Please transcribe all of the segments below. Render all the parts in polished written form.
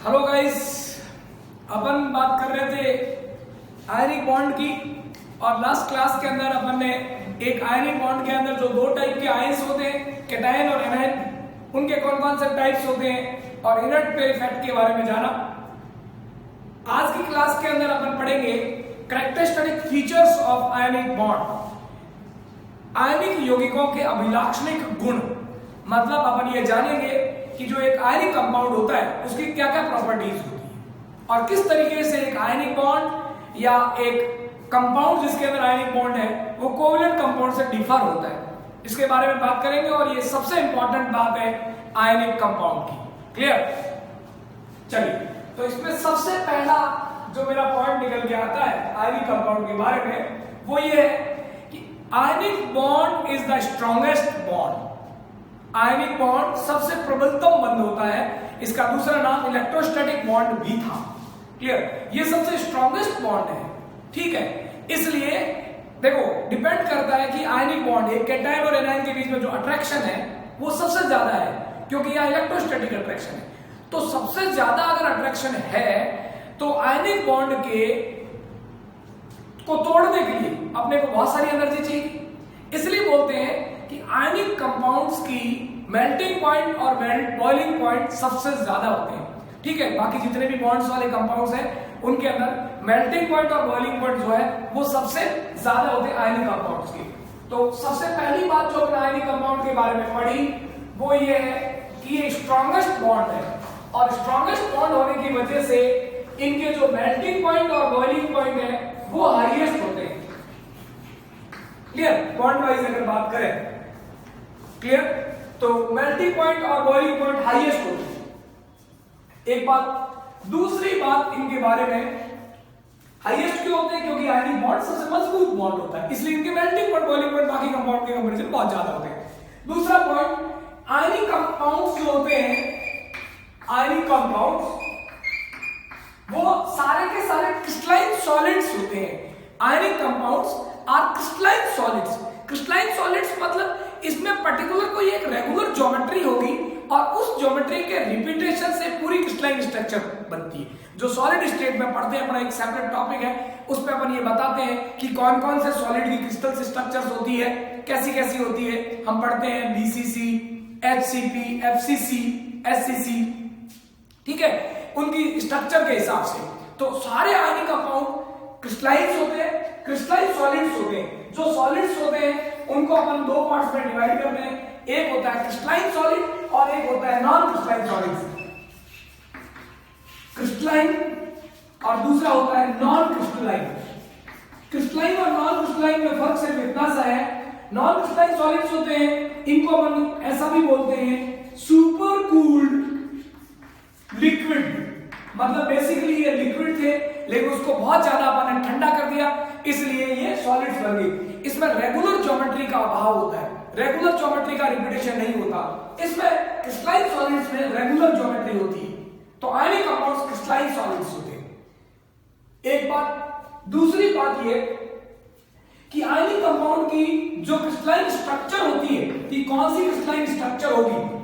Hello guys, अपन बात कर रहे थे आयनिक बॉन्ड की। और लास्ट क्लास के अंदर अपन ने एक आयनिक बॉन्ड के अंदर जो दो टाइप के आयंस होते हैं, कैटायन और एनायन, उनके कौन कौन से टाइप्स होते हैं और इनर्ट पेयर इफेक्ट के बारे में जाना। आज की क्लास के अंदर अपन पढ़ेंगे characteristic features of ionic bond, ionic यौगिकों के अभिलाक्षणिक गुण। मतलब अपन ये जानेंगे कि जो एक आयनिक कंपाउंड होता है उसकी क्या क्या प्रॉपर्टीज होती है और किस तरीके से एक आयनिक बॉन्ड या एक कंपाउंड जिसके अंदर आयनिक बॉन्ड है वो कोवलेंट कंपाउंड से डिफर होता है। इसके बारे में बात करेंगे और ये सबसे इंपॉर्टेंट बात है आयनिक कंपाउंड की। क्लियर? चलिए, तो इसमें सबसे पहला जो मेरा पॉइंट निकल के आता है आयनिक कंपाउंड के बारे में वो ये है कि ionic bond is the strongest bond. Ionic bond सबसे प्रबलतम बंध होता है। इसका दूसरा नाम इलेक्ट्रोस्टैटिक बॉन्ड भी था। क्लियर? ये सबसे स्ट्रॉन्गेस्ट बॉन्ड है। ठीक है, इसलिए देखो डिपेंड करता है कि आयनिक बॉन्ड एक कैटायन और एनायन के बीच में जो अट्रैक्शन है वो सबसे ज्यादा है, क्योंकि यहाँ इलेक्ट्रोस्टैटिक अट्रैक्शन है। तो सबसे ज्यादा अगर अट्रैक्शन है तो आयनिक बॉन्ड के को तोड़ने के लिए अपने को बहुत सारी एनर्जी चाहिए। इसलिए बोलते हैं कि आयनिक कंपाउंड्स की मेल्टिंग पॉइंट और बॉइलिंग पॉइंट सबसे ज्यादा होते हैं। ठीक है, बाकी जितने भी बॉन्ड्स वाले कंपाउंड्स हैं उनके अंदर मेल्टिंग पॉइंट और बॉइलिंग पॉइंट जो है वो सबसे ज्यादा होते हैं आयनिक कंपाउंड्स के। तो सबसे पहली बात जो अपने आयनिक कंपाउंड के बारे में पढ़ी वो ये है कि ये स्ट्रॉन्गेस्ट बॉन्ड है और स्ट्रॉन्गेस्ट बॉन्ड होने की वजह से इनके जो मेल्टिंग पॉइंट और बॉइलिंग पॉइंट है वो हाईएस्ट होते हैं। क्लियर? बॉन्ड वाइज अगर बात करें, क्लियर, तो मेल्टिंग पॉइंट और बॉइलिंग पॉइंट हाईएस्ट होते हैं। एक बात। दूसरी बात इनके बारे में हाईएस्ट क्यों होते हैं? क्योंकि आयनिक बॉन्ड सबसे मजबूत बॉन्ड होता है, इसलिए इनके मेल्टिंग पॉइंट बॉइलिंग पॉइंट बाकी कंपाउंड के कंपैरिजन बहुत ज्यादा होते हैं। दूसरा पॉइंट, आयनिक कंपाउंड्स जो होते हैं, आयनिक कंपाउंड्स वो सारे के सारे क्रिस्टलाइन सॉलिड्स होते हैं। Ionic compounds are crystalline solids. Crystalline solids मतलब इसमें पर्टिकुलर कोई एक रेगुलर ज्योमेट्री होगी और उस ज्योमेट्री के रिपीटेशन से पूरी क्रिस्टलाइन स्ट्रक्चर बनती है। जो सॉलिड स्टेट में पढ़ते हैं, अपना एक सेपरेट टॉपिक है, उस पे अपन ये बताते हैं कि कौन कौन से सॉलिड की क्रिस्टल स्ट्रक्चर्स होती है, कैसी कैसी होती है। हम पढ़ते हैं बीसीसी, एचसीपी, एफसीसी, एससीसी। ठीक है, उनकी स्ट्रक्चर के हिसाब से। तो सारे आयनिक कंपाउंड क्रिस्टलाइन्स होते हैं, क्रिस्टलाइन सॉलिड्स होते हैं। जो सॉलिड्स होते हैं उनको अपन दो पार्ट्स में डिवाइड करते हैं। एक होता है क्रिस्टलाइन सॉलिड और एक होता है नॉन क्रिस्टलाइन सॉलिड। क्रिस्टलाइन और दूसरा होता है नॉन क्रिस्टलाइन। क्रिस्टलाइन और नॉन क्रिस्टलाइन में फर्क सिर्फ इतना सा है, नॉन क्रिस्टलाइन सॉलिड्स होते हैं इनको अपन ऐसा भी बोलते हैं सुपर कूल्ड लिक्विड। मतलब बेसिकली ये लिक्विड थे लेकिन उसको बहुत ज्यादा अपन ने ठंडा कर दिया, इसलिए ये सॉलिड्स बन गई। इसमें रेगुलर ज्योमेट्री का अभाव होता है, रेगुलर ज्योमेट्री का रिपीटेशन नहीं होता। इसमें क्रिस्टलाइन सॉलिड्स में रेगुलर ज्योमेट्री होती है। तो आयनिक कंपाउंड्स क्रिस्टलाइन सॉलिड्स होते हैं। एक बात। दूसरी बात ये कि आयनिक कंपाउंड की जो क्रिस्टलाइन स्ट्रक्चर होती है कि कौन सी क्रिस्टलाइन स्ट्रक्चर होगी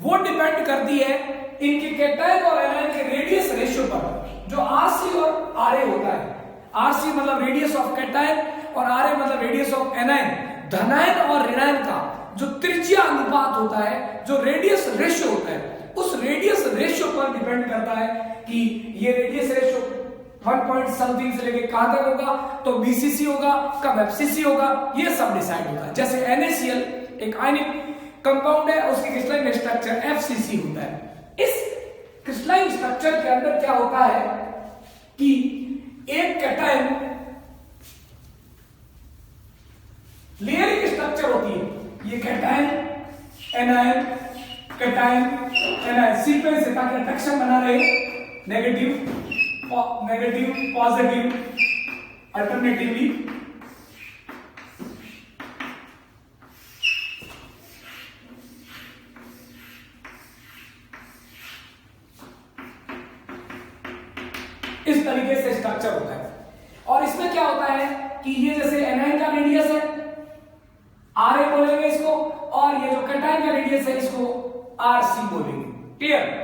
वो डिपेंड करती है इनके कैटायन और एनायन के रेडियस रेशियो पर, जो आरसी और आरए होता है। आरसी मतलब रेडियस ऑफ कैटायन और आरए मतलब रेडियस ऑफ एनायन। धनायन और ऋणायन का जो त्रिज्या अनुपात होता है, जो रेडियस रेशियो होता है, उस रेडियस रेशियो पर डिपेंड करता है कि ये रेडियस रेशियो 1 पॉइंट समथिंग से लेके कहां तक होगा, तो बीसीसी होगा, कब एफसीसी होगा, ये सब डिसाइड होगा। जैसे NaCl एक आयनिक कंपाउंड है, उसकी क्रिस्टलाइन स्ट्रक्चर एफसीसी होता है। इस क्रिस्टलाइन स्ट्रक्चर के अंदर क्या होता है कि एक कैटायन लेयरिंग स्ट्रक्चर होती है। ये cation anion, cation anion sequence है ताकि अट्रैक्शन बना रहे, नेगेटिव पॉजिटिव अल्टरनेटिवली। इस तरीके से स्ट्रक्चर होता है। और इसमें क्या होता है कि ये जैसे एनायन का रेडियस है आरए बोलेंगे इसको, और ये जो कैटायन का रेडियस है इसको आरसी बोलेंगे। क्लियर?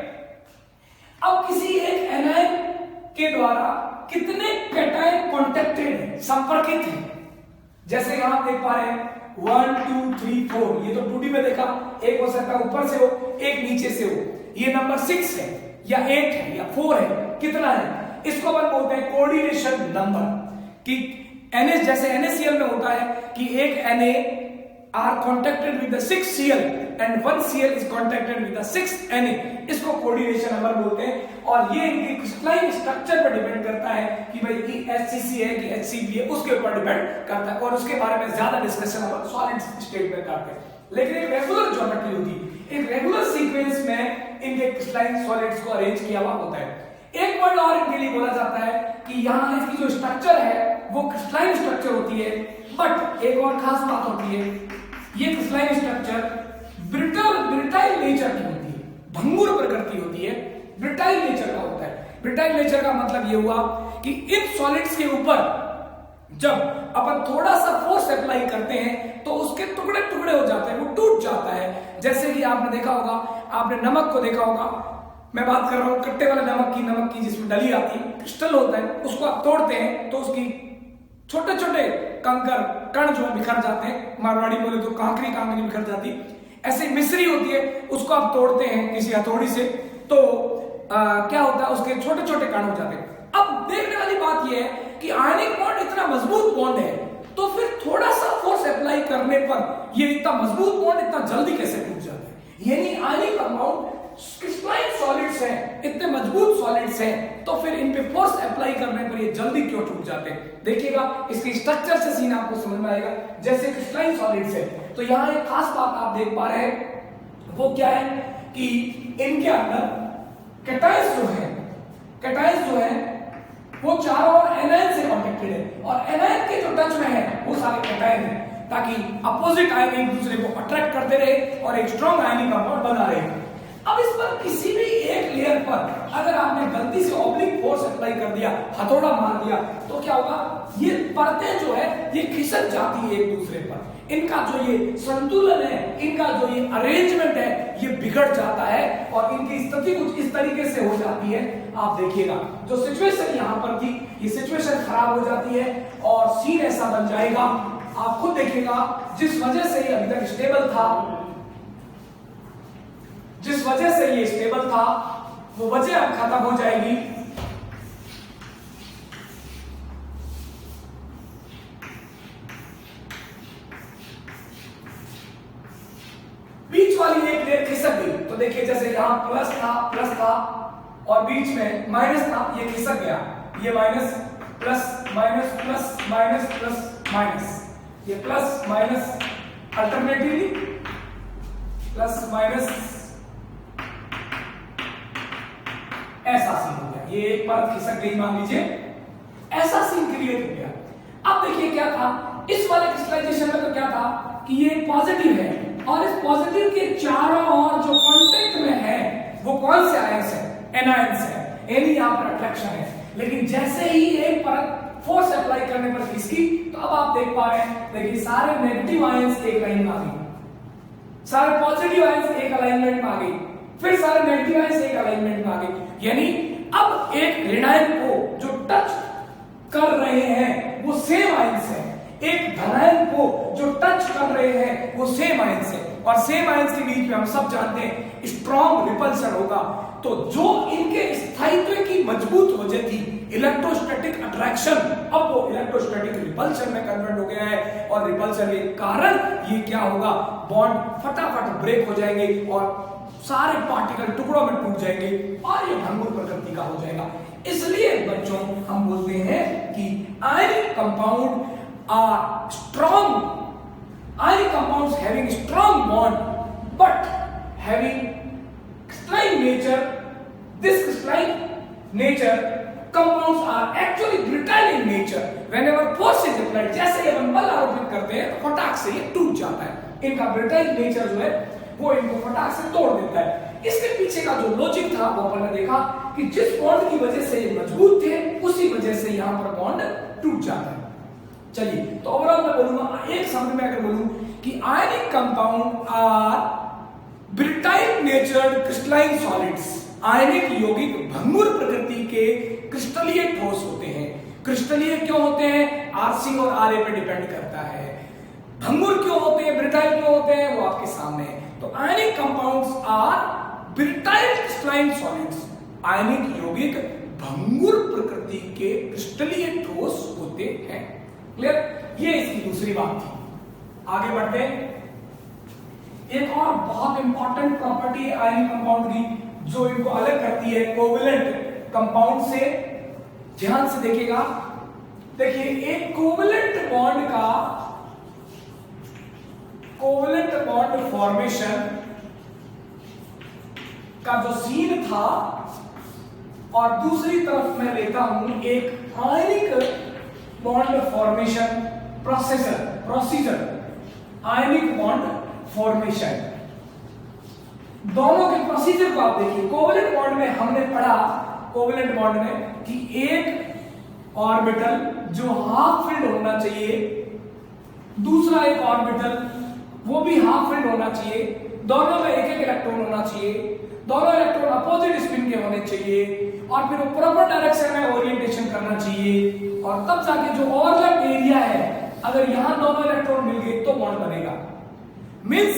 अब किसी एक एनायन के द्वारा कितने कैटायन कॉन्टेक्टेड है, संपर्कित है, जैसे यहां देख पा रहे हैं 1 2 3 4, ये तो 2D में देखा, एक हो सकता है ऊपर से हो, एक नीचे से हो, ये नंबर 6 है या 8 है या 4 है, कितना है, इसको अपन बोलते हैं कोऑर्डिनेशन नंबर। कि NH जैसे NaCl में होता है कि एक Na are contacted with the 6Cl and 1Cl is contacted with the 6Na, इसको कोऑर्डिनेशन नंबर बोलते हैं। और ये इनके क्रिस्टलाइन स्ट्रक्चर पर डिपेंड करता है कि भाई कि HCC है कि HCl है, उसके ऊपर डिपेंड करता है, और उसके बारे में ज्यादा डिस्कशन हम सॉलिड स्टेट में करते हैं। लेकिन एक रेगुलर ज्योमेट्री होती है, एक रेगुलर सीक्वेंस में इनके क्रिस्टलाइन सॉलिड्स को अरेंज किया हुआ होता है। एक वर्ड और इनके लिए बोला जाता है कि यहाँ इसकी जो स्ट्रक्चर है वो क्रिस्टलाइन स्ट्रक्चर होती है, बट एक और खास बात होती है, ये क्रिस्टलाइन स्ट्रक्चर ब्रिटाइल नेचर की होती है, भंगुर प्रकृति होती है, ब्रिटाइल नेचर का होता है। ब्रिटाइल नेचर का मतलब ये हुआ कि इन सॉलिड्स के ऊपर जब अपन थोड़ा सा फोर्स अप्लाई करते हैं तो उसके टुकड़े टुकड़े हो जाते हैं, वो टूट जाता है। जैसे कि आपने देखा होगा, आपने नमक को देखा होगा, मैं बात कर रहा हूं कट्टे वाले नमक की जिसमें डली आती है, क्रिस्टल होता है, उसको आप तोड़ते हैं तो उसकी छोटे छोटे कंकर कण जो बिखर जाते हैं, मारवाड़ी बोले तो कांकरी बिखर जाती है। ऐसे मिश्री होती है, उसको आप तोड़ते हैं किसी हथौड़ी से तो क्या होता है, उसके छोटे छोटे कण हो जाते हैं। अब देखने वाली बात यह है कि आयनिक बॉन्ड इतना मजबूत बॉन्ड है, तो फिर थोड़ा सा फोर्स अप्लाई करने पर ये इतना मजबूत बॉन्ड इतना जल्दी कैसे टूट जाता है। यानी आयनिक कंपाउंड क्रिस्टलाइन सॉलिड्स हैं, इतने मजबूत सॉलिड्स हैं, तो फिर इन पे फोर्स अप्लाई करने पर ये जल्दी क्यों टूट जाते हैं। देखिएगा इसके स्ट्रक्चर से सीन आपको समझ में आएगा। जैसे क्रिस्टलाइन सॉलिड्स है तो यहाँ एक खास बात आप देख पा रहे हैं, वो क्या है कि इनके अंदर कैटायंस जो है वो चारों ओर एनायन से कनेक्टेड है, और एनायन के जो टच में है वो सारे कैटायन है, ताकि अपोजिट आयन एक दूसरे को अट्रैक्ट करते रहे और एक स्ट्रॉन्ग आयनिक कंपाउंड बना रहे। अब इस पर किसी भी एक लेयर पर अगर आपने गलती से ऑब्लिक फोर्स अप्लाई कर दिया, हथौड़ा मार दिया, तो क्या होगा, ये परतें जो है ये खिसक जाती है एक दूसरे पर, इनका जो ये संतुलन है, इनका जो ये अरेंजमेंट है ये बिगड़ जाता है और इनकी स्थिति कुछ इस तरीके से हो जाती है। आप देखिएगा जो सिचुएशन यहां पर थी, ये सिचुएशन खराब हो जाती है और सीन ऐसा बन जाएगा, आप खुद देखिएगा, जिस वजह से ये अभी तक स्टेबल था, जिस वजह से ये स्टेबल था वो वजह अब खत्म हो जाएगी। बीच वाली एक लेयर खिसक गई, तो देखिए जैसे यहां प्लस था और बीच में माइनस था, ये खिसक गया, ये minus plus minus plus minus plus minus, ये plus minus alternatively plus minus, ऐसा सीन हो गया, ये एक परत खिसक गई मान लीजिए, ऐसा सीन क्रिएट हो गया। अब देखिए क्या था, इस वाले क्रिस्टलाइजेशन में तो क्या था कि ये पॉजिटिव है और इस पॉजिटिव के चारों ओर जो कांटेक्ट में है वो कौन से आयंस है, एनायंस है, यानी यहां पर अट्रैक्शन है। लेकिन जैसे ही एक परत फोर्स अप्लाई करने पर खिसकी, तो अब आप देख पा रहे हैं, देखिए सारे नेगेटिव आयंस एक लाइन में आ गए, सारे पॉजिटिव आयंस एक अलाइनमेंट में आ गए, फिर सारे नेगेटिव आयंस एक अलाइनमेंट में आ गए। यानी अब एक ऋणायन को जो टच कर रहे हैं वो सेम आयंस है, एक धनायन को जो टच कर रहे हैं वो सेम आयंस है, और सेम आयंस के बीच में हम सब जानते हैं स्ट्रॉन्ग रिपल्शन होगा। तो जो इनके स्थायित्व की मजबूत वजह थी इलेक्ट्रोस्टैटिक अट्रैक्शन, अब वो इलेक्ट्रोस्टैटिक रिपल्शन में कन्वर्ट हो गया है, और रिपल्शन के कारण ये क्या होगा, बॉन्ड फटाफट ब्रेक हो जाएंगे और सारे पार्टिकल टुकड़ों में टूट जाएंगे और ये भंगुर प्रकृति का हो जाएगा। इसलिए बच्चों हम बोलते हैं कि ionic compound are strong, ionic compounds having strong bond but having crystalline nature. This crystalline nature compounds are actually brittle in nature. Whenever force is applied, जैसे ही हम बल आरोपित करते हैं तो फटाक से ये टूट जाता है, इनका brittle nature जो है वो इनको फटाक से तोड़ देता है। इसके पीछे का जो लॉजिक था वो अपन ने देखा कि जिस बॉन्ड की वजह से ये मजबूत थे उसी वजह से यहाँ पर बॉन्ड टूट जाता है। चलिए तो ओवरऑल मैं बोलूंगा, एक शब्द में अगर बोलूं कि ionic compound are brittle natured crystalline solids, आयनिक यौगिक भंगुर प्रकृति के क्रिस्टलीय ठोस होते हैं। क्रिस्टलीय क्यों होते हैं? आरसी और आरए पे डिपेंड करता है। भंगुर क्यों होते हैं, ब्रिटाइल क्यों होते हैं, वो आपके सामने है। तो ionic compounds are brittle crystalline solids. Ionic यौगिक भंगुर प्रकृति के क्रिस्टलीय ठोस होते हैं। क्लियर? ये इसकी दूसरी बात थी। आगे बढ़ते हैं। एक और बहुत इंपॉर्टेंट प्रॉपर्टी है आयनिक कंपाउंड की जो इनको अलग करती है कोवेलेंट कंपाउंड से। ध्यान से देखिएगा। देखिए, एक कोवेलेंट बॉन्ड फॉर्मेशन का जो सीन था और दूसरी तरफ मैं लेता हूं एक आयनिक बॉन्ड फॉर्मेशन प्रोसीजर आयनिक बॉन्ड फॉर्मेशन। दोनों के प्रोसीजर को आप देखिए। कोवेलेंट बॉन्ड में हमने पढ़ा, कोवेलेंट बॉन्ड में, कि एक ऑर्बिटल जो हाफ फिल्ड होना चाहिए, दूसरा एक ऑर्बिटल वो भी हाफ फिल्ड होना चाहिए, दोनों में एक एक इलेक्ट्रॉन होना चाहिए, दोनों इलेक्ट्रॉन अपोजिट स्पिन के होने चाहिए और फिर वो प्रॉपर डायरेक्शन में ओरिएंटेशन करना चाहिए और तब जाके जो ओवरलैप एरिया है, अगर यहां दोनों इलेक्ट्रॉन मिल गए तो बॉन्ड बनेगा। Means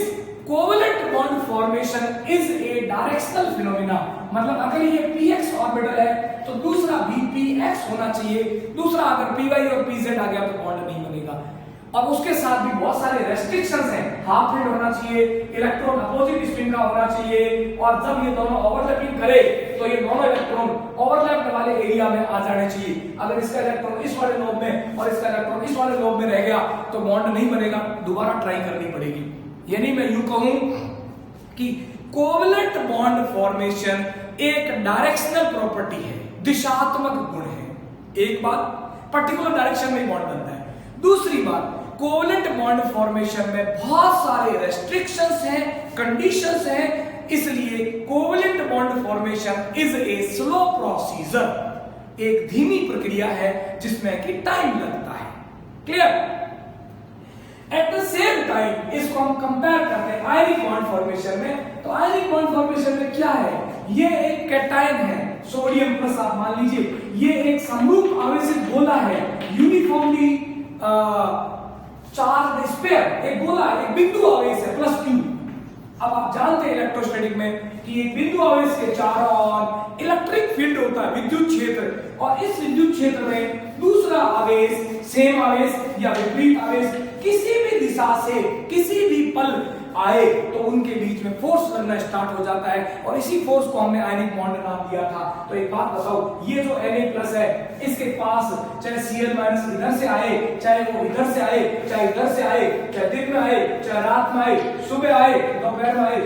covalent bond formation is A directional phenomena. मतलब अगर ये px ऑर्बिटल है तो दूसरा भी px होना चाहिए, दूसरा अगर py और pz आ गया तो बॉन्ड नहीं बनेगा। और उसके साथ भी बहुत सारे रेस्ट्रिक्शंस हैं। हाफ फिल्ड होना चाहिए, इलेक्ट्रॉन अपोजिट स्पिन का होना चाहिए और जब ये दोनों ओवरलैपिंग करे तो ये दोनों इलेक्ट्रॉन ओवरलैप वाले एरिया में आ जाने चाहिए। अगर इसका इलेक्ट्रॉन इस वाले लोब में और इसका इलेक्ट्रॉन इस वाले लोब में रह गया तो बॉन्ड नहीं बनेगा, दोबारा ट्राई करनी पड़ेगी। यानी मैं यूं कहूं कि कोवेलेंट बॉन्ड फॉर्मेशन एक डायरेक्शनल प्रॉपर्टी है, दिशात्मक गुण है। एक बात, पर्टिकुलर डायरेक्शन में बॉन्ड बनता है। दूसरी बात, कोवेलेंट बॉन्ड फॉर्मेशन में बहुत सारे रेस्ट्रिक्शंस हैं, कंडीशंस हैं, इसलिए covalent bond formation is a slow procedure. एक धीमी प्रक्रिया है जिसमें कि टाइम लगता है। Clear? At the same time इसको हम कंपेयर करते हैं आयनिक बॉन्ड फॉर्मेशन में। तो आयनिक बॉन्ड फॉर्मेशन में क्या है? ये एक कैटायन है, सोडियम प्लस, आप मान लीजिए ये एक समरूप आवेशित गोला है, यूनिफॉर्मली चार्ज स्फीयर, एक गोला, एक बिंदु आवेश है प्लस Q। अब आप जानते हैं इलेक्ट्रोस्टैटिक में कि एक बिंदु आवेश के चारों ओर इलेक्ट्रिक फील्ड होता है, विद्युत क्षेत्र, और इस विद्युत क्षेत्र में दूसरा आवेश, सेम आवेश या विपरीत आवेश किसी भी दिशा से किसी भी पल आए तो उनके बीच में फोर्स लगना स्टार्ट हो जाता है और इसी फोर्स को हमने आयनिक बॉन्ड नाम दिया था। तो एक बात बताओ, ये जो Na+ है इसके पास चाहे Cl- इधर से आए, चाहे वो इधर से आए, चाहे इधर से आए, चाहे दिन में आए, चाहे रात में आए, सुबह आए, दोपहर में आए,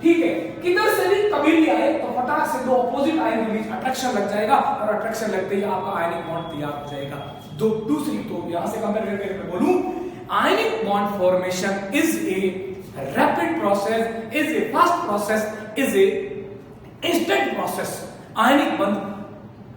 ठीक है, किधर से भी कभी भी आए तो फटाक से दो अपोजिट आयन के बीच अट्रैक्शन लग जाएगा और अट्रैक्शन लगते ही आपका आयनिक बॉन्ड तैयार हो जाएगा। दूसरी तो यहां से कंपेयर करके मैं बोलूं, ionic bond formation is a rapid process, is a fast process, is a instant process. Ionic बंध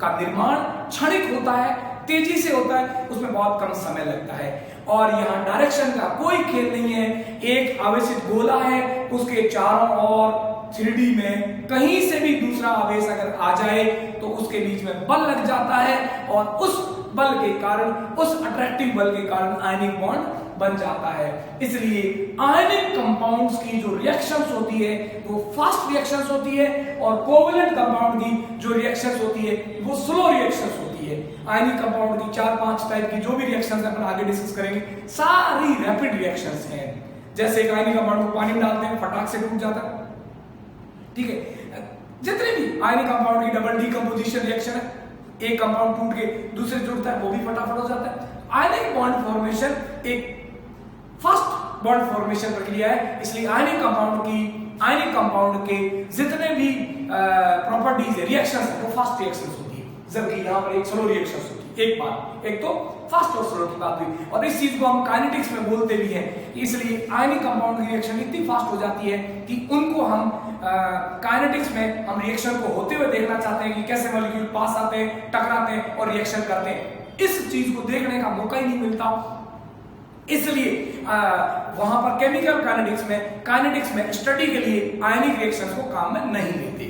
का निर्माण क्षणिक होता है, तेजी से होता है, उसमें बहुत कम समय लगता है और यहाँ डायरेक्शन का कोई खेल नहीं है। एक आवेशित गोला है, उसके चारों ओर 3D में कहीं से भी दूसरा आवेश अगर आ जाए तो उसके बीच में बल लग जाता है और उस बल के कारण, उस अट्रैक्टिव बल के कारण आयनिक बॉन्ड बन जाता है। इसलिए आयनिक कंपाउंड्स की जो रिएक्शंस होती है वो फास्ट रिएक्शंस होती है और कोवेलेंट कंपाउंड की जो रिएक्शंस होती है वो स्लो रिएक्शंस होती है। आयनिक कंपाउंड की 4-5 टाइप की जो भी रिएक्शंस अपन आगे डिस्कस करेंगे, सारी रैपिड रिएक्शंस हैं। जैसे एक आयनिक कंपाउंड को पानी में डालते हैं, फटाक से टूट जाता है, ठीक है। जितने भी आयनिक कंपाउंड की डबल डीकंपोजिशन रिएक्शन है, एक कंपाउंड टूट के दूसरे जुड़ता है, वो भी फटाफट हो जाता है। आयनिक बॉन्ड फॉर्मेशन एक फर्स्ट बॉन्ड फॉर्मेशन प्रक्रिया है, इसलिए आयनिक कंपाउंड के जितने भी प्रॉपर्टीज है, रिएक्शंस है, वो फास्ट रिएक्शंस होती है, जबकि यहाँ पर एक स्लो रिएक्शंस होती है। एक बात, एक तो फास्ट और स्लो की बात हुई और इस चीज को हम काइनेटिक्स में बोलते भी हैं, इसलिए आयनिक कंपाउंड की रिएक्शन इतनी फास्ट हो जाती है कि उनको हम काइनेटिक्स में हम रिएक्शन को होते हुए देखना चाहते हैं कि कैसे मॉलिक्यूल पास आते हैं, टकराते हैं और रिएक्शन करते हैं। इस चीज को देखने का मौका ही नहीं मिलता, इसलिए वहां पर केमिकल काइनेटिक्स में स्टडी के लिए आयनिक रिएक्शंस को काम में नहीं लेते।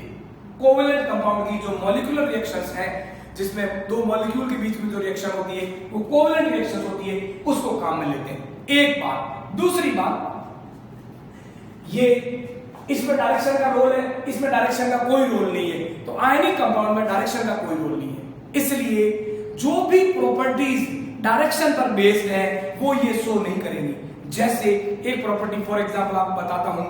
कोवेलेंट कंपाउंड की जो मॉलिक्यूलर रिएक्शंस हैं, जिसमें दो मॉलिक्यूल के बीच में जो रिएक्शन होती है वो कोवेलेंट रिएक्शन होती है, उसको काम में लेते हैं। एक बात। दूसरी बात, ये इसमें डायरेक्शन का रोल है, इसमें डायरेक्शन का कोई रोल नहीं है, तो आयनिक कंपाउंड में डायरेक्शन का कोई रोल नहीं है। इसलिए जो भी प्रॉपर्टीज डायरेक्शन पर बेस्ड है वो ये शो नहीं करेंगी। जैसे एक प्रॉपर्टी फॉर एग्जांपल आप बताता हूं,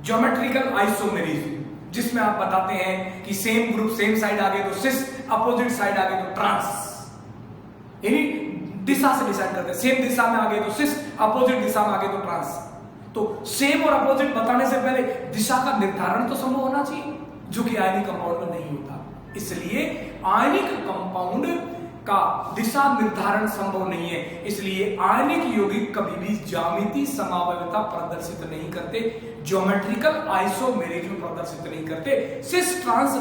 ज्योमेट्रिकल आइसोमेरिज्म, जिसमें आप बताते हैं कि सेम ग्रुप सेम साइड आ गए तो सिस, अपोजिट साइड आ गए तो ट्रांस, यानी दिशा से डिसाइड करते हैं। सेम दिशा में आ गए तो सिस, अपोजिट दिशा में आ गए तो ट्रांस। तो सेम और अपोजिट बताने से पहले दिशा का निर्धारण तो संभव होना चाहिए, जो कि आयनिक कंपाउंड में नहीं होता। इसलिए आयनिक कंपाउंड का दिशा निर्धारण संभव नहीं है। इसलिए आयनिक यौगिक कभी भी ज्यामितीय समावयवता प्रदर्शित नहीं करते, ज्योमेट्रिकल आइसोमेरिज्म प्रदर्शित नहीं करते। सिस ट्रांस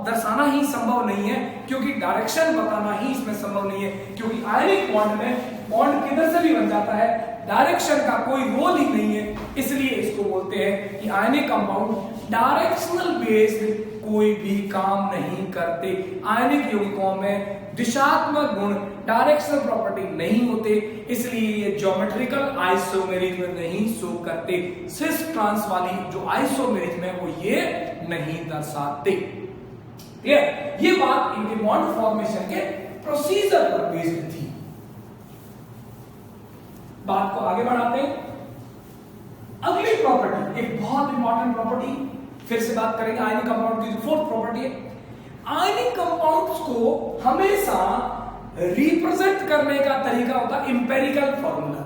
दर्शाना ही संभव नहीं है, क्योंकि डायरेक्शन बताना ही इसमें संभव नहीं है, क्योंकि आयनिक बॉन्ड में बॉन्ड किधर से भी बन जाता है, डायरेक्शन का कोई रोल ही नहीं है। इसलिए इसको बोलते हैं कि आयनिक कंपाउंड डायरेक्शनल बेस्ड कोई भी काम नहीं करते। आयनिक यौगिकों में दिशात्मक गुण, डायरेक्शनल प्रॉपर्टी नहीं होते, इसलिए ये ज्योमेट्रिकल आइसोमेरिज्म नहीं शो करते। सिस ट्रांस वाली जो आइसोमेरिज्म है वो ये नहीं दर्शाते। क्लियर? ये बात इनके बॉन्ड फॉर्मेशन के प्रोसीजर पर बेस्ड थी। बात को आगे बढ़ाते हैं। अगली प्रॉपर्टी, एक बहुत इंपॉर्टेंट प्रॉपर्टी, फिर से बात करेंगे आयनिक कंपाउंड की जो फोर्थ प्रॉपर्टी है। आयनिक कंपाउंड्स को हमेशा रिप्रेजेंट करने का तरीका होता है इंपेरिकल फॉर्मूला,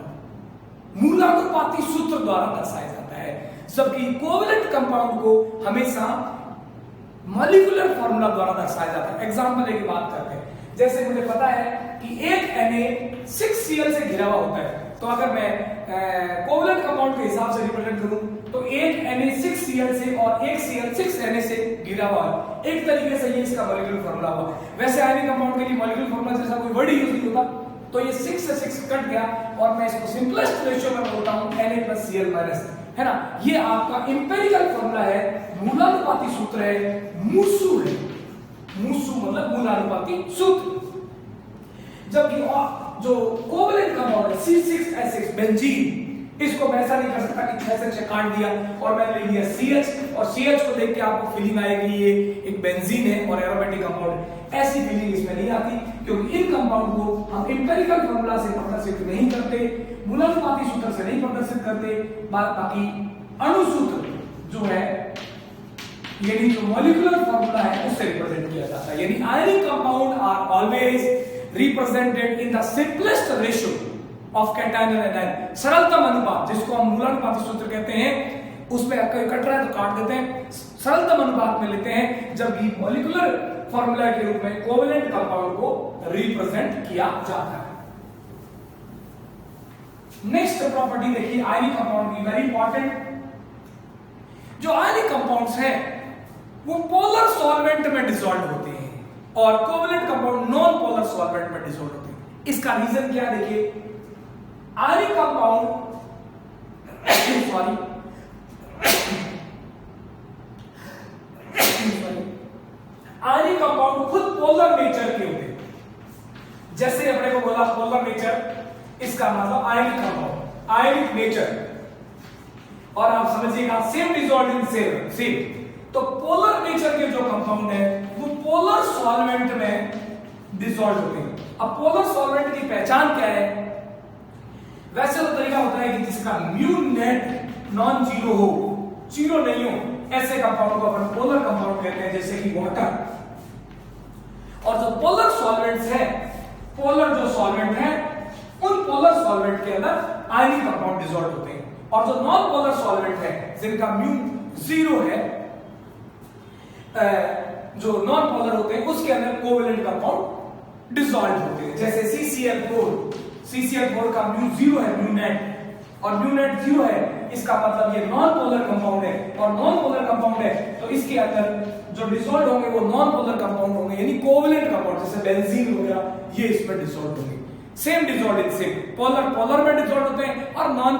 मूलानुपाती सूत्र द्वारा दर्शाया जाता है, जबकि कोवेलेंट कंपाउंड को हमेशा मॉलिक्यूलर फॉर्मूला द्वारा दर्शाया जाता है। एग्जांपल की बात करते हैं, जैसे मुझे पता है कि एक Na6Cl से घिरा हुआ होता है, तो अगर मैं कोवेलेंट कंपाउंड के हिसाब से रिप्रेजेंट करूं तो एक Na6Cl से और एक Cl6Na से घिरा हुआ है। एक तरीके से ये इसका मॉलिक्यूलर फॉर्मूला हुआ। वैसे आयनिक कंपाउंड के लिए मॉलिक्यूलर फॉर्मूला जैसा कोई वर्ड यूज नहीं होता, तो ये 6 से 6 कट गया और मैं इसको सिंपलेस्ट रेशियो में बोलता हूं Na+Cl-, है ना। ये आपका इंपेरिकल फॉर्मूला है, मूलानुपाती सूत्र है, मूसू है। मूसू मतलब मूलानुपाती सूत्र। जबकि जो कोवेलेंट कंपाउंड है C6H6 बेंजीन, इसको मैं ऐसा नहीं कर सकता कि 6 से काट दिया और मैंने ले लिया CH, और CH को देख के आपको फीलिंग आएगी ये एक बेंजीन है और एरोमेटिक कंपाउंड है। ऐसी फीलिंग इसमें नहीं आती, क्योंकि इन कंपाउंड को हम इंपेरिकल फॉर्मूला से प्रदर्शित नहीं करते, मूलानुपाती सूत्र से नहीं प्रदर्शित करते, बाकी अणुसूत्र जो है यानी जो मॉलिक्यूलर फॉर्मूला है उससे रिप्रेजेंट किया जाता है। यानी ionic compound are always represented in the simplest ratio of cation and anion, सरलतम अनुपात, जिसको हम मूलानुपाती सूत्र कहते हैं, उसमें कट रहा है तो काट देते हैं, सरलतम अनुपात में लेते हैं, जबकि मॉलिक्यूलर फॉर्मूला के रूप में कोवेलेंट कंपाउंड को रिप्रेजेंट किया जाता है। नेक्स्ट प्रॉपर्टी देखिए आयनिक कंपाउंड की, वेरी इंपॉर्टेंट। जो आयनिक कंपाउंड्स हैं वो पोलर सॉल्वेंट में डिसॉल्व होते हैं और covalent compound non polar solvent में डिसॉल्व होते हैं। इसका रीजन क्या है? देखिए, ionic compound sorry ionic compound खुद पोलर नेचर के होते हैं। जैसे अपने को बोला पोलर नेचर, इसका मतलब आयनिक कंपाउंड, आयनिक नेचर, और आप समझिएगा सेम डिसॉल्व इन सेम। तो पोलर नेचर के जो कंपाउंड है वो पोलर सॉल्वेंट में डिसॉल्व होते हैं। अब पोलर सॉल्वेंट की पहचान क्या है? वैसे तो तरीका होता है कि जिसका म्यू नेट नॉन जीरो हो, जीरो नहीं हो, ऐसे कंपाउंड को अपन पोलर कंपाउंड कहते हैं, जैसे कि वाटर। और जो पोलर सॉल्वेंट्स है, पोलर जो सॉल्वेंट है, उन पोलर सॉल्वेंट के अंदर आयनिक कंपाउंड डिसॉल्व होते हैं। और जो नॉन पोलर सॉल्वेंट है, जिनका म्यू जीरो है, जो नॉन पोलर होते हैं, उसके अंदर कोवेलेंट कंपाउंड डिसॉल्व होते हैं। जैसे CCl4 का म्यू जीरो है, म्यू नेट, और म्यू नेट जीरो है, इसका मतलब ये नॉन पोलर कंपाउंड है। और नॉन पोलर कंपाउंड है तो इसके अंदर जो डिसॉल्व होंगे वो नॉन पोलर कंपाउंड होंगे, यानी कोवेलेंट कंपाउंड, जैसे बेंजीन हो गया, ये इसमें डिसॉल्व होंगे। Same dissolve in same, polar polar में डिसॉल्व होते हैं और नॉन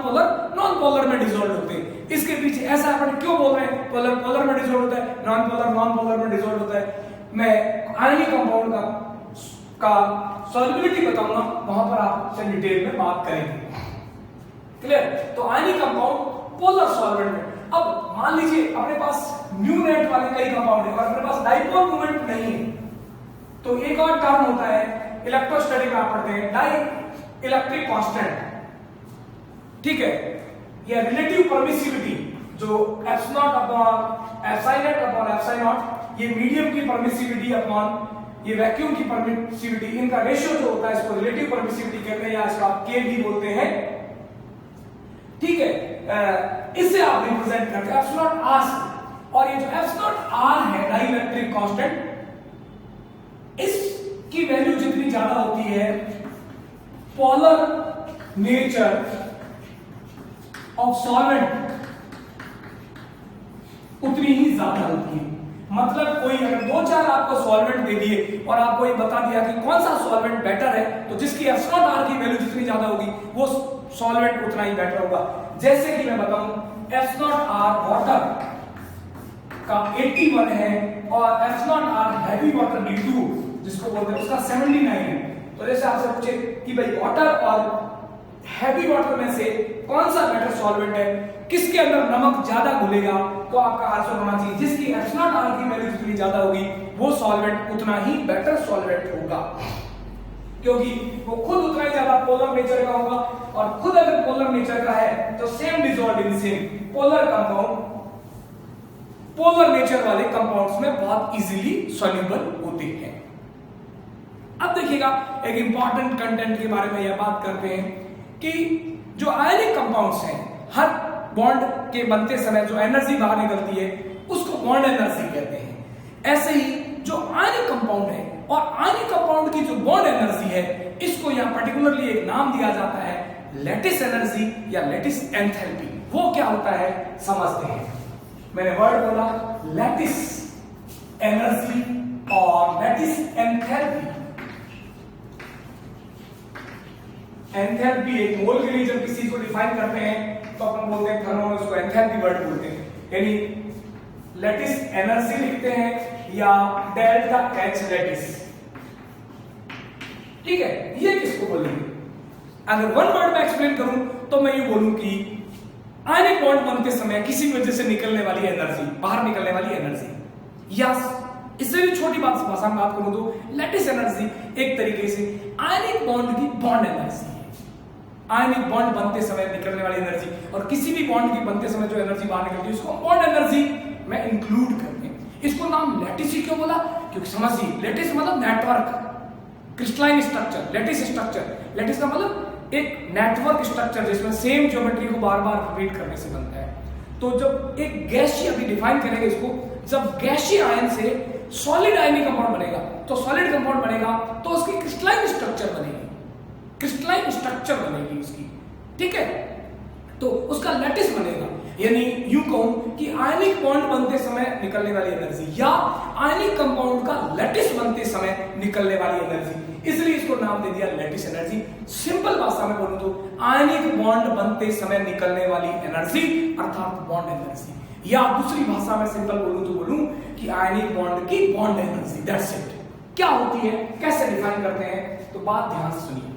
पोलर में डिसॉल्व होते हैं। इसके पीछे ऐसा अपन क्यों बोल रहे हैं? पोलर पोलर में डिसॉल्व होता है, नॉन पोलर में डिसॉल्व होता है। मैं आयनिक कंपाउंड का सॉल्युबिलिटी बताऊंगा, वहां पर आपसे डिटेल में बात करेंगे। क्लियर? तो आयनिक कंपाउंड पोलर सॉल्वेंट में। अब मान लीजिए अपने पास म्यू नेट वाले कई कंपाउंड है और अपने पास डाइपोल मोमेंट नहीं है, तो एक और टर्म होता है इलेक्ट्रोस्टैटिक में आप पढ़ते हैं डाई इलेक्ट्रिक कांस्टेंट, ठीक है, या रिलेटिव परमिसिविटी जो epsilon upon epsilon net upon epsilon not, ये मीडियम की परमिसिविटी अपॉन ये वैक्यूम की परमिसिविटी, इनका रेशियो जो होता है इसको रिलेटिव परमिसिविटी कहते हैं या इसको आप के भी बोलते हैं, ठीक है। इससे आप रिप्रेजेंट करते हैं एप्सिलॉन आर से, और ये जो एप्सिलॉन आर है डाई इलेक्ट्रिक कांस्टेंट, इसकी वैल्यू जितनी ज्यादा होती है पोलर नेचर ऑफ सॉल्वेंट उतनी ही ज्यादा होती है। मतलब कोई अगर दो चार आपको सॉल्वेंट दे दिए और आपको ये बता दिया कि कौन सा सॉल्वेंट बेटर है, तो जिसकी एप्सिलॉन आर की वैल्यू जितनी ज्यादा होगी वो सॉल्वेंट उतना ही बेटर होगा। जैसे कि मैं बताऊं एप्सिलॉन आर वाटर का 81 है और epsilon R heavy water D2 जिसको बोलते हैं उसका 79 है। तो जैसे आपसे पूछे कि भाई वाटर और हैवी वाटर में से कौन सा बेटर सॉल्वेंट है, किसके अंदर नमक ज्यादा घुलेगा, तो आपका आंसर होना चाहिए जिसकी एप्सिलॉन आर की वैल्यू जितनी ज्यादा होगी वो सॉल्वेंट उतना ही बेटर सॉल्वेंट होगा, क्योंकि वो खुद उतना ही ज्यादा पोलर नेचर का होगा। और खुद अगर पोलर नेचर का है तो same dissolve in same polar compound polar nature वाले कंपाउंड्स में बहुत इजीली सॉल्युबल होते हैं। अब देखिएगा एक इंपॉर्टेंट कंटेंट के बारे में यह बात करते हैं कि जो आयनिक कंपाउंड्स हैं, हर बॉन्ड के बनते समय जो एनर्जी बाहर निकलती है उसको बॉन्ड एनर्जी कहते हैं। ऐसे ही जो आयनिक कंपाउंड है और आयनिक कंपाउंड की जो बॉन्ड एनर्जी है इसको यहां पर्टिकुलरली एक नाम दिया जाता है लैटिस एनर्जी या लैटिस एंथैल्पी। वो क्या होता है समझते हैं। मैंने वर्ड बोला लैटिस एनर्जी और लैटिस एंथैल्पी। एंथैल्पी एक मोल के लिए जब किसी को डिफाइन करते हैं तो अपन बोलते हैं थर्मो, उसको एंथैल्पी वर्ड बोलते हैं, यानी लैटिस एनर्जी लिखते हैं या डेल्टा एच लैटिस, ठीक है। ये किसको बोलेंगे? अगर वन वर्ड में एक्सप्लेन करूं तो मैं ये बोलूं कि आयनिक बॉन्ड बनते समय किसी वजह से निकलने वाली एनर्जी, बाहर निकलने वाली एनर्जी, या इससे भी छोटी भाषा में बात करूं तो लैटिस एनर्जी एक तरीके से आयनिक बॉन्ड की बॉन्ड एनर्जी है। आयनिक बॉन्ड बनते समय निकलने वाली एनर्जी और किसी भी बॉन्ड की बनते समय जो एनर्जी बाहर निकलती है उसको बॉन्ड एनर्जी में इंक्लूड करते हैं। इसको नाम लैटिस ही क्यों बोला? क्योंकि समझिए लैटिस मतलब network, crystalline structure, lattice structure. Lattice का मतलब एक नेटवर्क स्ट्रक्चर जिसमें सेम ज्योमेट्री को बार बार रिपीट करने से बनता है। तो जब एक गैसीय, अभी डिफाइन करेंगे इसको, जब गैसीय आयन से सॉलिड आयनिक कंपाउंड बनेगा तो सॉलिड कंपाउंड बनेगा तो उसकी क्रिस्टलाइन स्ट्रक्चर बनेगी, क्रिस्टलाइन स्ट्रक्चर बनेगी उसकी, ठीक है। तो उसका लैटिस बनेगा, यानी यूं कहूं कि आयनिक बॉन्ड बनते समय निकलने वाली एनर्जी या आयनिक कंपाउंड का लैटिस बनते समय निकलने वाली एनर्जी, इसलिए इसको नाम दे दिया लैटिस एनर्जी। सिंपल भाषा में बोलूं तो आयनिक बॉन्ड बनते समय निकलने वाली एनर्जी अर्थात बॉन्ड एनर्जी, या दूसरी भाषा में सिंपल बोलूं तो बोलूं कि आयनिक बॉन्ड की बॉन्ड एनर्जी। That's it. क्या होती है, कैसे डिफाइन करते हैं, तो बात ध्यान से सुनिए।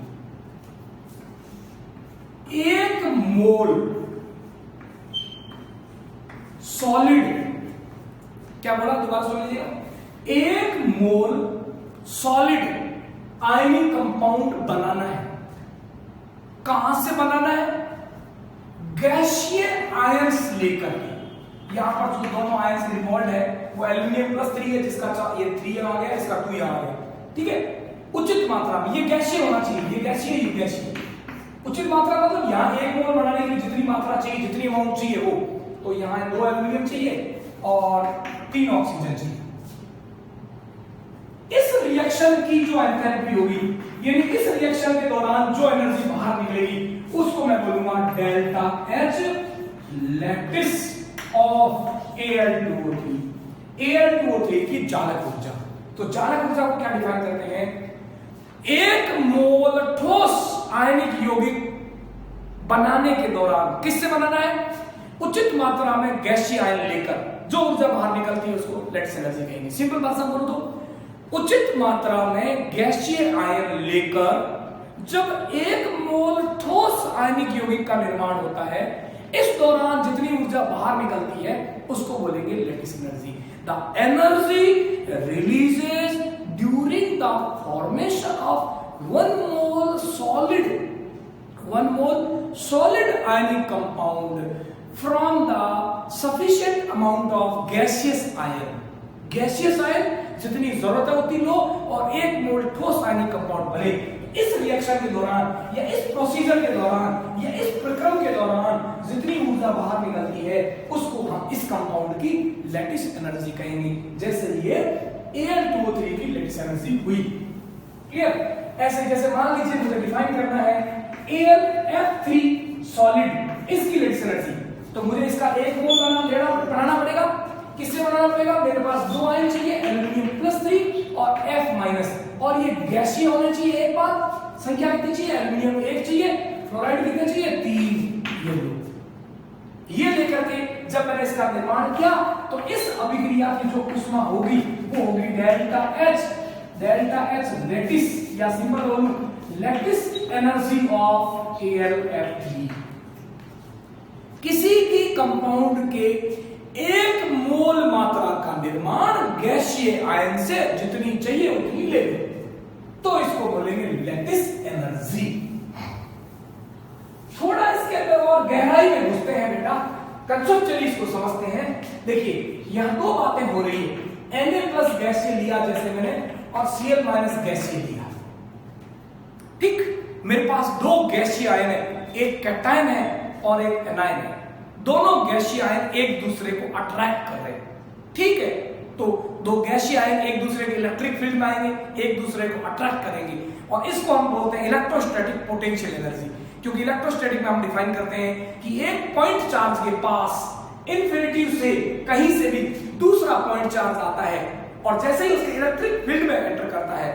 एक मोल सॉलिड, क्या बोला दोबारा सुन लीजिएगा, एक मोल सॉलिड आयनिक कंपाउंड बनाना है। कहां से बनाना है? गैसीय आयंस लेकर के। यहां पर जो दोनों आयंस इन्वॉल्व है वो एल्यूमिनियम +3 है, जिसका ये 3 आ गया, इसका 2 आ गया, ठीक है। उचित मात्रा में, ये गैसीय होना चाहिए, ये गैसीय ही गैसीय। उचित मात्रा मतलब यहां एक मोल बनाने के लिए जितनी मात्रा चाहिए, जितनी अमाउंट चाहिए वो, तो यहां 2 एल्यूमिनियम चाहिए और 3 ऑक्सीजन चाहिए। इस रिएक्शन की जो एंथैल्पी होगी, यानी इस रिएक्शन के दौरान जो एनर्जी बाहर निकलेगी उसको मैं बोलूंगा delta H lattice of Al2O3। Al2O3 की चालक ऊर्जा। तो चालक ऊर्जा को क्या डिफाइन करते हैं? 1 मोल ठोस आयनिक यौगिक बनाने के दौरान किससे बनाना है? उचित मात्रा में गैसीय आयन लेकर जो ऊर्जा बाहर निकलती है उसको लैटिस एनर्जी कहेंगे। सिंपल भाषा बोलो तो उचित मात्रा में गैसीय आयन लेकर जब 1 मोल ठोस आयनिक यौगिक का निर्माण होता है, इस दौरान जितनी ऊर्जा बाहर निकलती है उसको बोलेंगे lattice energy. The energy releases during the formation of 1 mole solid ionic compound from the sufficient amount of gaseous ion। Gaseous ion जितनी जरूरत होती लो और 1 मोल ठोस आयनिक कंपाउंड बने। इस रिएक्शन के दौरान या इस प्रोसीजर के दौरान या इस प्रक्रम के दौरान जितनी ऊर्जा बाहर निकलती है उसको हम इस कंपाउंड की लैटिस एनर्जी कहेंगे। जैसे ये Al2O3 की लैटिस एनर्जी हुई। क्लियर? ऐसे जैसे मान लीजिए मुझे डिफाइन करना है AlF3 सॉलिड, इसकी लैटिस एनर्जी, तो मुझे इसका 1 मोल बनाना पड़ेगा। किससे बनाना पड़ेगा? मेरे पास 2 आयन चाहिए, एल्यूमिनियम +3 और F-, और ये गैसीय होने चाहिए। एक बात, संख्या कितनी चाहिए? एल्यूमिनियम 1 चाहिए, फ्लोराइड कितने चाहिए? 3। ये लेकर के जब मैंने इसका निर्माण किया तो इस अभिक्रिया की जो ऊष्मा होगी वो होगी डेल्टा H लैटिस या सिंपल बोलूं लैटिस एनर्जी ऑफ AlF3। किसी भी कंपाउंड के 1 मोल मात्रा का निर्माण गैसीय आयन से जितनी चाहिए उतनी ले लो, तो इसको बोलेंगे लैटिस एनर्जी। थोड़ा इसके अंदर और गहराई में घुसते हैं बेटा, कंसेप्चुअली इसको समझते हैं। देखिए यहां 2 बातें हो रही है, Na+ गैसीय लिया जैसे मैंने और Cl- गैसीय लिया। ठीक, मेरे पास 2 गैसीय आयन है, एक कैटायन है और एक एनायन है। दोनों गैसीय आयन एक दूसरे को अट्रैक्ट कर रहे हैं। ठीक है, तो 2 गैसीय आयन एक दूसरे के इलेक्ट्रिक फील्ड में आएंगे, एक दूसरे को अट्रैक्ट करेंगे और इसको हम बोलते हैं इलेक्ट्रोस्टैटिक पोटेंशियल एनर्जी। क्योंकि इलेक्ट्रोस्टैटिक में हम डिफाइन करते हैं कि एक पॉइंट चार्ज के पास इन्फिनिटी से कहीं से भी दूसरा पॉइंट चार्ज आता है और जैसे ही उसके इलेक्ट्रिक फील्ड में एंटर करता है,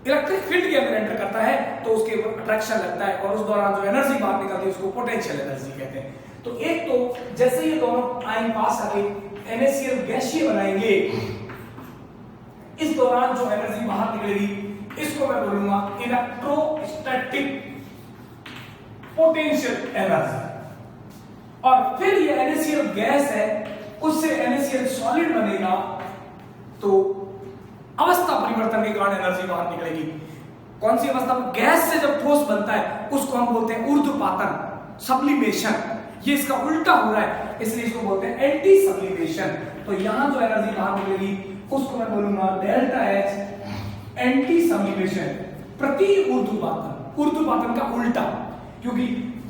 इलेक्ट्रिक फील्ड के अंदर एंटर करता है तो उसके ऊपर अट्रैक्शन लगता है और उस दौरान जो एनर्जी बाहर निकलती है उसको पोटेंशियल एनर्जी कहते हैं। तो एक तो जैसे ये दोनों आयन पास आके NaCl गैसीय बनाएंगे, इस दौरान जो एनर्जी बाहर निकलेगी इसको मैं बोलूंगा इलेक्ट्रोस्टैटिक पोटेंशियल एनर्जी। और फिर ये NaCl गैस है, उससे NaCl सॉलिड बनेगा तो अवस्था परिवर्तन के कारण एनर्जी बाहर निकलेगी। कौन सी अवस्था? गैस से जब ठोस बनता है उसको हम बोलते हैं ऊर्ध्वपातन, सब्लिमेशन। ये इसका उल्टा हो रहा है इसलिए इसको बोलते हैं एंटी सब्लिमेशन। तो यहां जो एनर्जी बाहर निकलेगी उसको मैं बोलूंगा डेल्टा H एंटी सब्लिमेशन, प्रति ऊर्ध्वपातन। ऊर्ध्वपातन का उल्टा, क्योंकि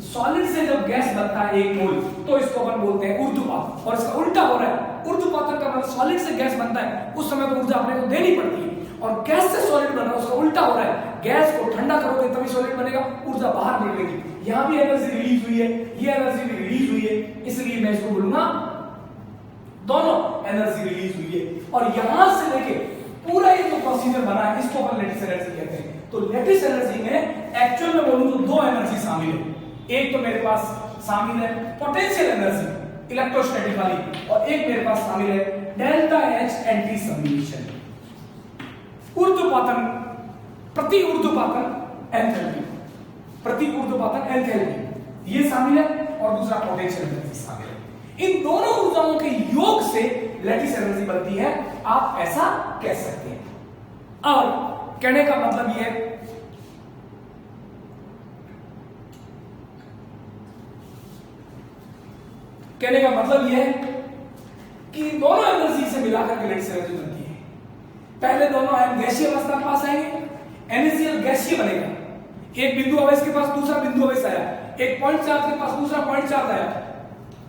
सॉलिड से जब गैस बनता है 1 मोल तो इसको अपन बोलते हैं ऊर्ध्वपातन और इसका उल्टा हो रहा है। ऊर्ध्वपातन का मतलब सॉलिड से गैस बनता है उस समय तो ऊर्जा अपने को देनी पड़ती है और गैस से सॉलिड बन रहा है उसका उल्टा हो रहा है। गैस को ठंडा करोगे तभी सॉलिड बनेगा, ऊर्जा बाहर निकलेगी। यहां भी एनर्जी रिलीज हुई है, ये एनर्जी भी रिलीज हुई है, इसलिए मैं इसको बोलूंगा दोनों एनर्जी रिलीज हुई है। और यहां से लेके पूरा ये जो प्रोसीजर बना है इसको अपन लैटिस एनर्जी कहते हैं। तो लैटिस एनर्जी में एक्चुअल में बोलूं तो 2 एनर्जी शामिल है। एक तो मेरे पास शामिल है पोटेंशियल एनर्जी इलेक्ट्रोस्टैटिक वाली और एक मेरे पास शामिल है डेल्टा H एंटी सब्लिमेशन, ऊर्ध्वपातन, प्रति ऊर्ध्वपातन एंथैल्पी, प्रति ऊर्ध्वपातन एंथैल्पी ये शामिल है और दूसरा पोटेंशियल एनर्जी शामिल है। इन दोनों ऊर्जाओं के योग से लैटिस एनर्जी बनती है, आप ऐसा कह सकते हैं। और कहने का मतलब यह है कहने का मतलब यह है कि दोनों एनर्जी से मिलाकर के लैटिस एनर्जी बनती है। पहले दोनों आयन गैसीय अवस्था के पास आएंगे, NaCl गैसीय बनेगा, एक बिंदु आवेश के पास दूसरा बिंदु आवेश आया, एक पॉइंट चार्ज के पास दूसरा पॉइंट चार्ज आया,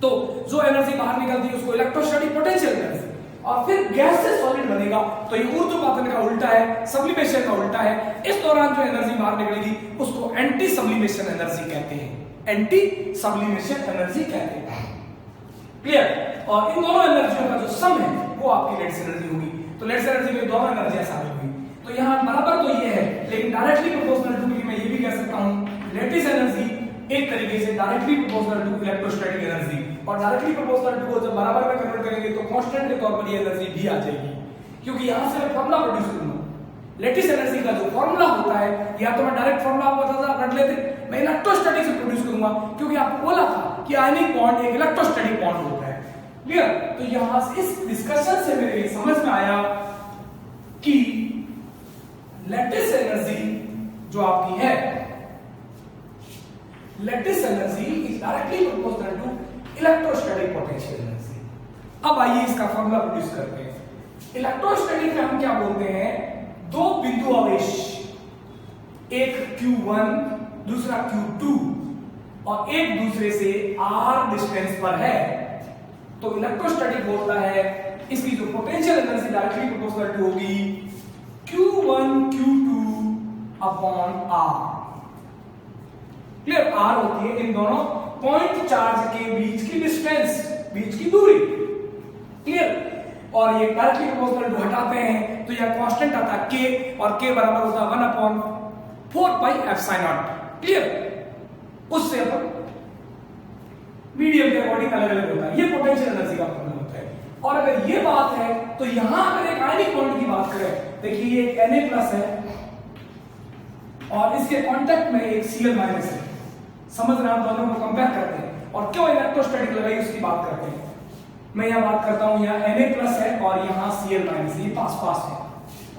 तो जो एनर्जी बाहर निकलती है उसको इलेक्ट्रोस्टैटिक पोटेंशियल एनर्जी। और फिर गैस से सॉलिड बनेगा तो ये ऊर्ध्वपातन का उल्टा है, सब्लिमेशन का उल्टा है। इस दौरान जो एनर्जी बाहर निकलेगी उसको एंटी सब्लिमेशन एनर्जी कहते हैं, एंटी सब्लिमेशन एनर्जी कहते हैं। क्लियर? और इन दोनों एनर्जियों का जो सम है वो आपकी लैटिस एनर्जी होगी। तो लैटिस एनर्जी में दोनों एनर्जियां शामिल हुई। तो यहाँ बराबर तो ये है, लेकिन डायरेक्टली प्रोपोर्शनल टू के लिए मैं ये भी कह सकता हूँ लैटिस एनर्जी एक तरीके से directly proportional to electrostatic energy, और डायरेक्टली प्रोपोर्शनल टू को जब बराबर में कन्वर्ट करेंगे तो कांस्टेंट के तौर पर ये एनर्जी भी आ जाएगी, क्योंकि यहाँ से मैं फॉर्मूला प्रोड्यूस करूंगा। लैटिस एनर्जी का जो फॉर्मूला होता है, या तो मैं डायरेक्ट फॉर्मूला आपको बता रख लेते, मैं इलेक्ट्रोस्टैटिक से प्रोड्यूस करूंगा, क्योंकि आपको बोला था कि आयनिक बॉन्ड एक इलेक्ट्रोस्टैटिक बॉन्ड होता है। क्लियर? तो यहां से इस डिस्कशन से मेरे समझ में आया कि लैटिस एनर्जी जो आपकी है, lattice energy is directly proportional to electrostatic potential energy. अब आइए इसका फॉर्मूला प्रोड्यूस करते हैं। इलेक्ट्रोस्टैटिक में हम क्या बोलते हैं, दो बिंदु आवेश, एक Q1 दूसरा Q2 और एक दूसरे से r डिस्टेंस पर है, तो इलेक्ट्रोस्टैटिक बोलता है इसकी जो potential energy directly proportional to होगी Q1 Q2 upon r। Clear? r होती है इन दोनों पॉइंट चार्ज के बीच की डिस्टेंस, बीच की दूरी। क्लियर? और ये डायरेक्टली प्रोपोर्शनल टू हटाते हैं तो यह कांस्टेंट आता है k, और k बराबर होता है 1/4 पाई एप्सिलॉन नॉट। क्लियर? उससे अपन मीडियम के अकॉर्डिंग अलग अलग होता है, ये पोटेंशियल एनर्जी का फॉर्मूला होता है। और अगर ये बात है तो यहां अगर एक आयनिक बॉन्ड की बात करें, देखिए ये Na+ है और इसके कांटेक्ट में एक Cl- है, समझ रहे हैं? आप दोनों को कंपेयर करते हैं और क्यों इलेक्ट्रोस्टैटिक लगाई उसकी बात करते हैं। मैं यहां बात करता हूं, यहाँ Na+ है और यहाँ Cl-, ये पास पास है,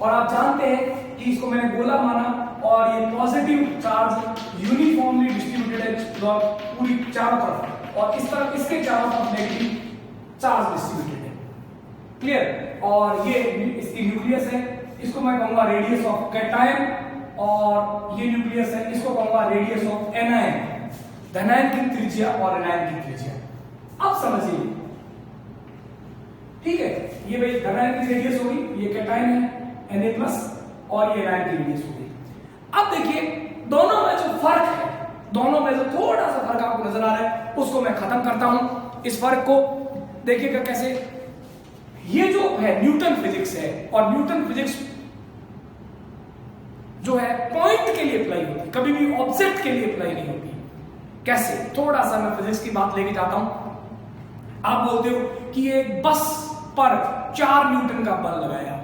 और आप जानते हैं कि इसको मैंने गोला माना और ये पॉजिटिव चार्ज यूनिफॉर्मली डिस्ट्रीब्यूटेड है पूरी चारों तरफ, और इस तरफ इसके चारों तरफ नेगेटिव चार्ज डिस्ट्रीब्यूटेड है। क्लियर? और ये इसकी न्यूक्लियस है, इसको मैं कहूंगा रेडियस ऑफ कैटायन, और ये न्यूक्लियस है, इसको कहूंगा रेडियस ऑफ एनायन, धनायन की त्रिज्या और ऋणायन की त्रिज्या। अब समझिए, ठीक है, ये भाई धनायन की रेडियस होगी, ये कैटायन है Na+, और ये ऋणायन की रेडियस होगी। अब देखिए दोनों में जो फर्क है, दोनों में जो थोड़ा सा फर्क आपको नजर आ रहा है, उसको मैं खत्म करता हूं। इस फर्क को देखिएगा कैसे, ये जो है न्यूटन फिजिक्स है, और न्यूटन फिजिक्स जो है पॉइंट के लिए अप्लाई होती है, कभी भी ऑब्जेक्ट के लिए अप्लाई नहीं होती। कैसे? थोड़ा सा मैं फिजिक्स की बात लेके जाता हूं। आप बोलते हो कि एक बस पर 4 न्यूटन का बल लगाया,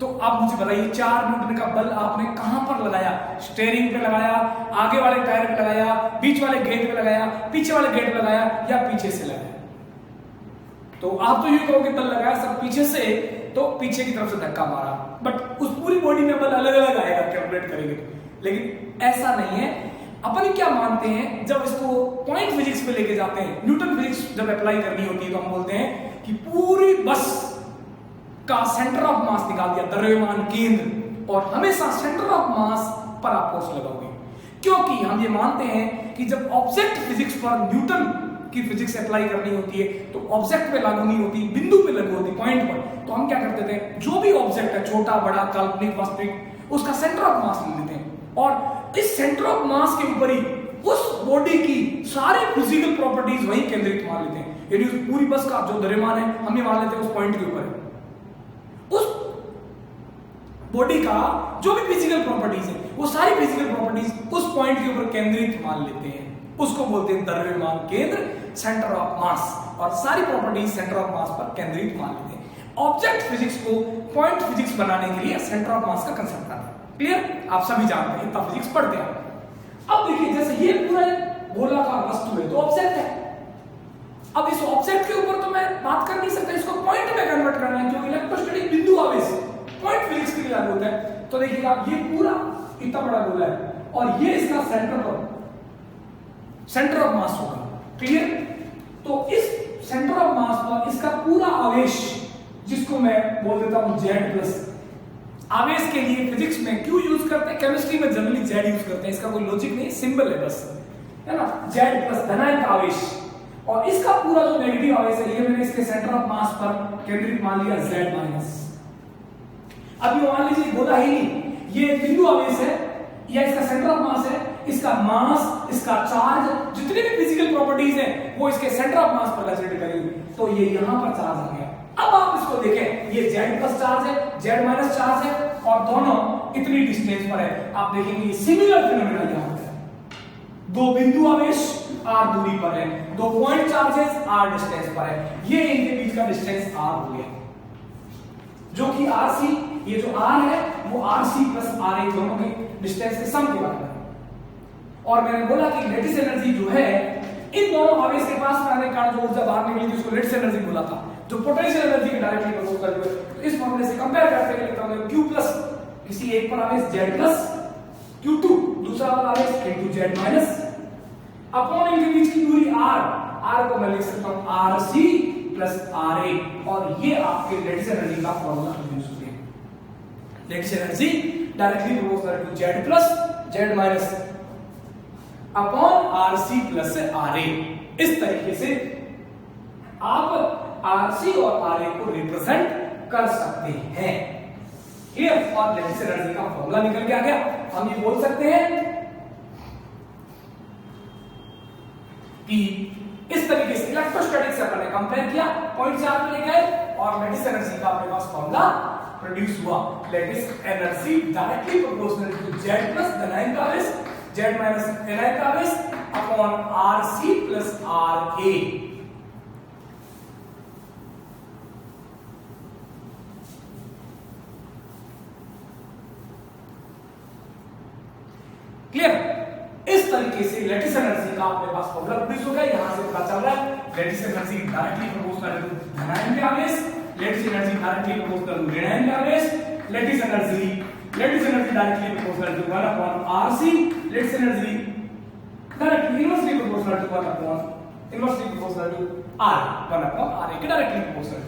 तो आप मुझे बताइए 4 न्यूटन का बल आपने कहां पर लगाया? स्टीयरिंग पे लगाया, आगे वाले टायर पे लगाया, बीच वाले गेट पे लगाया, पीछे वाले गेट पे लगाया, या पीछे से लगाया? तो आप तो यूं कहोगे बल लगाया सब पीछे से, तो पीछे की तरफ से धक्का मारा, बट उस पूरी बॉडी में बल अलग अलग आएगा कैलकुलेट करेंगे तो। लेकिन ऐसा नहीं है। अपन क्या मानते हैं, जब इसको पॉइंट फिजिक्स पे लेके जाते हैं, न्यूटन फिजिक्स जब अप्लाई करनी होती है, तो हम बोलते हैं कि पूरी बस का सेंटर ऑफ मास निकाल दिया, द्रव्यमान केंद्र, और हमेशा सेंटर ऑफ मास पर आप फोर्स लगाओगे, क्योंकि हम ये मानते हैं कि जब ऑब्जेक्ट फिजिक्स पर न्यूटन की फिजिक्स अप्लाई करनी होती है तो ऑब्जेक्ट पे लागू नहीं होती, बिंदु पे लागू होती, पॉइंट पर। तो हम क्या करते थे, जो भी ऑब्जेक्ट है, छोटा बड़ा काल्पनिक वास्तविक, उसका सेंटर ऑफ मास ले लेते हैं, और इस सेंटर ऑफ मास के ऊपर ही उस बॉडी की सारी फिजिकल प्रॉपर्टीज वहीं केंद्रित मान लेते हैं। यानी उस पूरी बस का जो द्रव्यमान है हम ये मान लेते हैं उस पॉइंट के ऊपर, उस बॉडी का जो भी फिजिकल प्रॉपर्टीज है वो सारी फिजिकल प्रॉपर्टीज उस पॉइंट के ऊपर केंद्रित मान लेते हैं। उसको बोलते हैं द्रव्यमान केंद्र, सेंटर ऑफ मास, और सारी प्रॉपर्टीज सेंटर ऑफ मास पर केंद्रित मान लेते हैं। ऑब्जेक्ट फिजिक्स को पॉइंट फिजिक्स बनाने के लिए सेंटर ऑफ मास का कंसेप्ट आता है। क्लियर? आप सभी जानते हैं, इतना फिजिक्स पढ़ते हैं। अब देखिए, जैसे ये पूरा गोलाकार वस्तु है तो ऑब्जेक्ट है। अब इस ऑब्जेक्ट के ऊपर तो मैं बात कर नहीं सकता, इसको पॉइंट में कन्वर्ट करना है, जो इलेक्ट्रोस्टैटिक बिंदु आवेश पॉइंट फिजिक्स के लिए लागू होता है। तो देखिएगा आप, ये पूरा इतना बड़ा गोला है और ये इसका सेंटर ऑफ मास होगा। क्लियर? तो इस सेंटर ऑफ मास पर इसका पूरा आवेश, जिसको मैं बोल देता हूं Z+, आवेश के लिए फिजिक्स में क्यों यूज करते हैं, केमिस्ट्री में जनरली Z यूज करते हैं, इसका कोई लॉजिक नहीं, सिंबल है बस, है ना। Z+ धनात्मक का आवेश, और इसका पूरा जो नेगेटिव आवेश है ये मैंने इसके सेंटर ऑफ मास पर केंद्रित मान लिया Z-। अभी मान लीजिए गोला ही नहीं, ये बिंदु आवेश है या इसका सेंटर ऑफ मास है, इसका मास, इसका चार्ज, जितनी भी फिजिकल प्रॉपर्टीज है वो इसके सेंटर ऑफ मास पर कंसीडर करेंगे, तो ये यहां पर चार्ज आ गया। अब आप इसको देखें, ये Z+ चार्ज है, Z माइनस चार्ज है और दोनों इतनी डिस्टेंस पर है। आप देखेंगे सिमिलर फिनोमेना यहां पर है। दो बिंदु आवेश r दूरी पर है, दो पॉइंट चार्जेस r डिस्टेंस पर है, ये इनके बीच का डिस्टेंस r हो गया, जो कि rc, ये जो r है वो rc प्लस ra दोनों के डिस्टेंस के सम के बराबर है। और मैंने बोला कि लेटिस एनर्जी जो है इन दोनों आवेश के पास में आने के कारण जो ऊर्जा बाहर निकली थी उसको लेटिस एनर्जी बोला था, जो पोटेंशियल एनर्जी के डायरेक्टली प्रपोज करते हुए। तो इस फॉर्मूले से कंपेयर करते हुए लिखता हूं q प्लस किसी एक पर आवेश z प्लस q2, दूसरा वाला आवेश k2z माइनस अपॉन इनके बीच की दूरी r को मैं लिख सकता हूं rc प्लस ra, और ये आपके लेटिस एनर्जी का फॉर्मूला यूज होते हैं। Lattice energy directly proportional to z plus z minus upon rc plus ra। इस तरीके से आप rc और ra को रिप्रेजेंट कर सकते हैं। क्लियर? और लेटिस एनर्जी का फॉर्मूला निकल के आ गया। हम ये बोल सकते हैं कि इस तरीके से इलेक्ट्रोस्टैटिक से अपने कंपेयर किया, पॉइंट चार्ज में ले गए और लेटिस एनर्जी का अपने पास फॉर्मूला प्रोड्यूस हुआ। Lattice energy directly proportional to z plus th का आवेश, z माइनस th का आवेश upon rc plus ra। Clear? इस तरीके से लेटिस एनर्जी का अपने पास फॉर्मूला प्रोड्यूस हो गया। यहां से पता चल रहा है lattice energy directly proportional to धनात्मक आवेश, lattice energy directly proportional to ऋणात्मक आवेश, lattice energy directly proportional to 1 upon rc, lattice energy directly inversely proportional to 1 upon inversely proportional to r, 1 upon ra के डायरेक्टली प्रोपोर्शनल।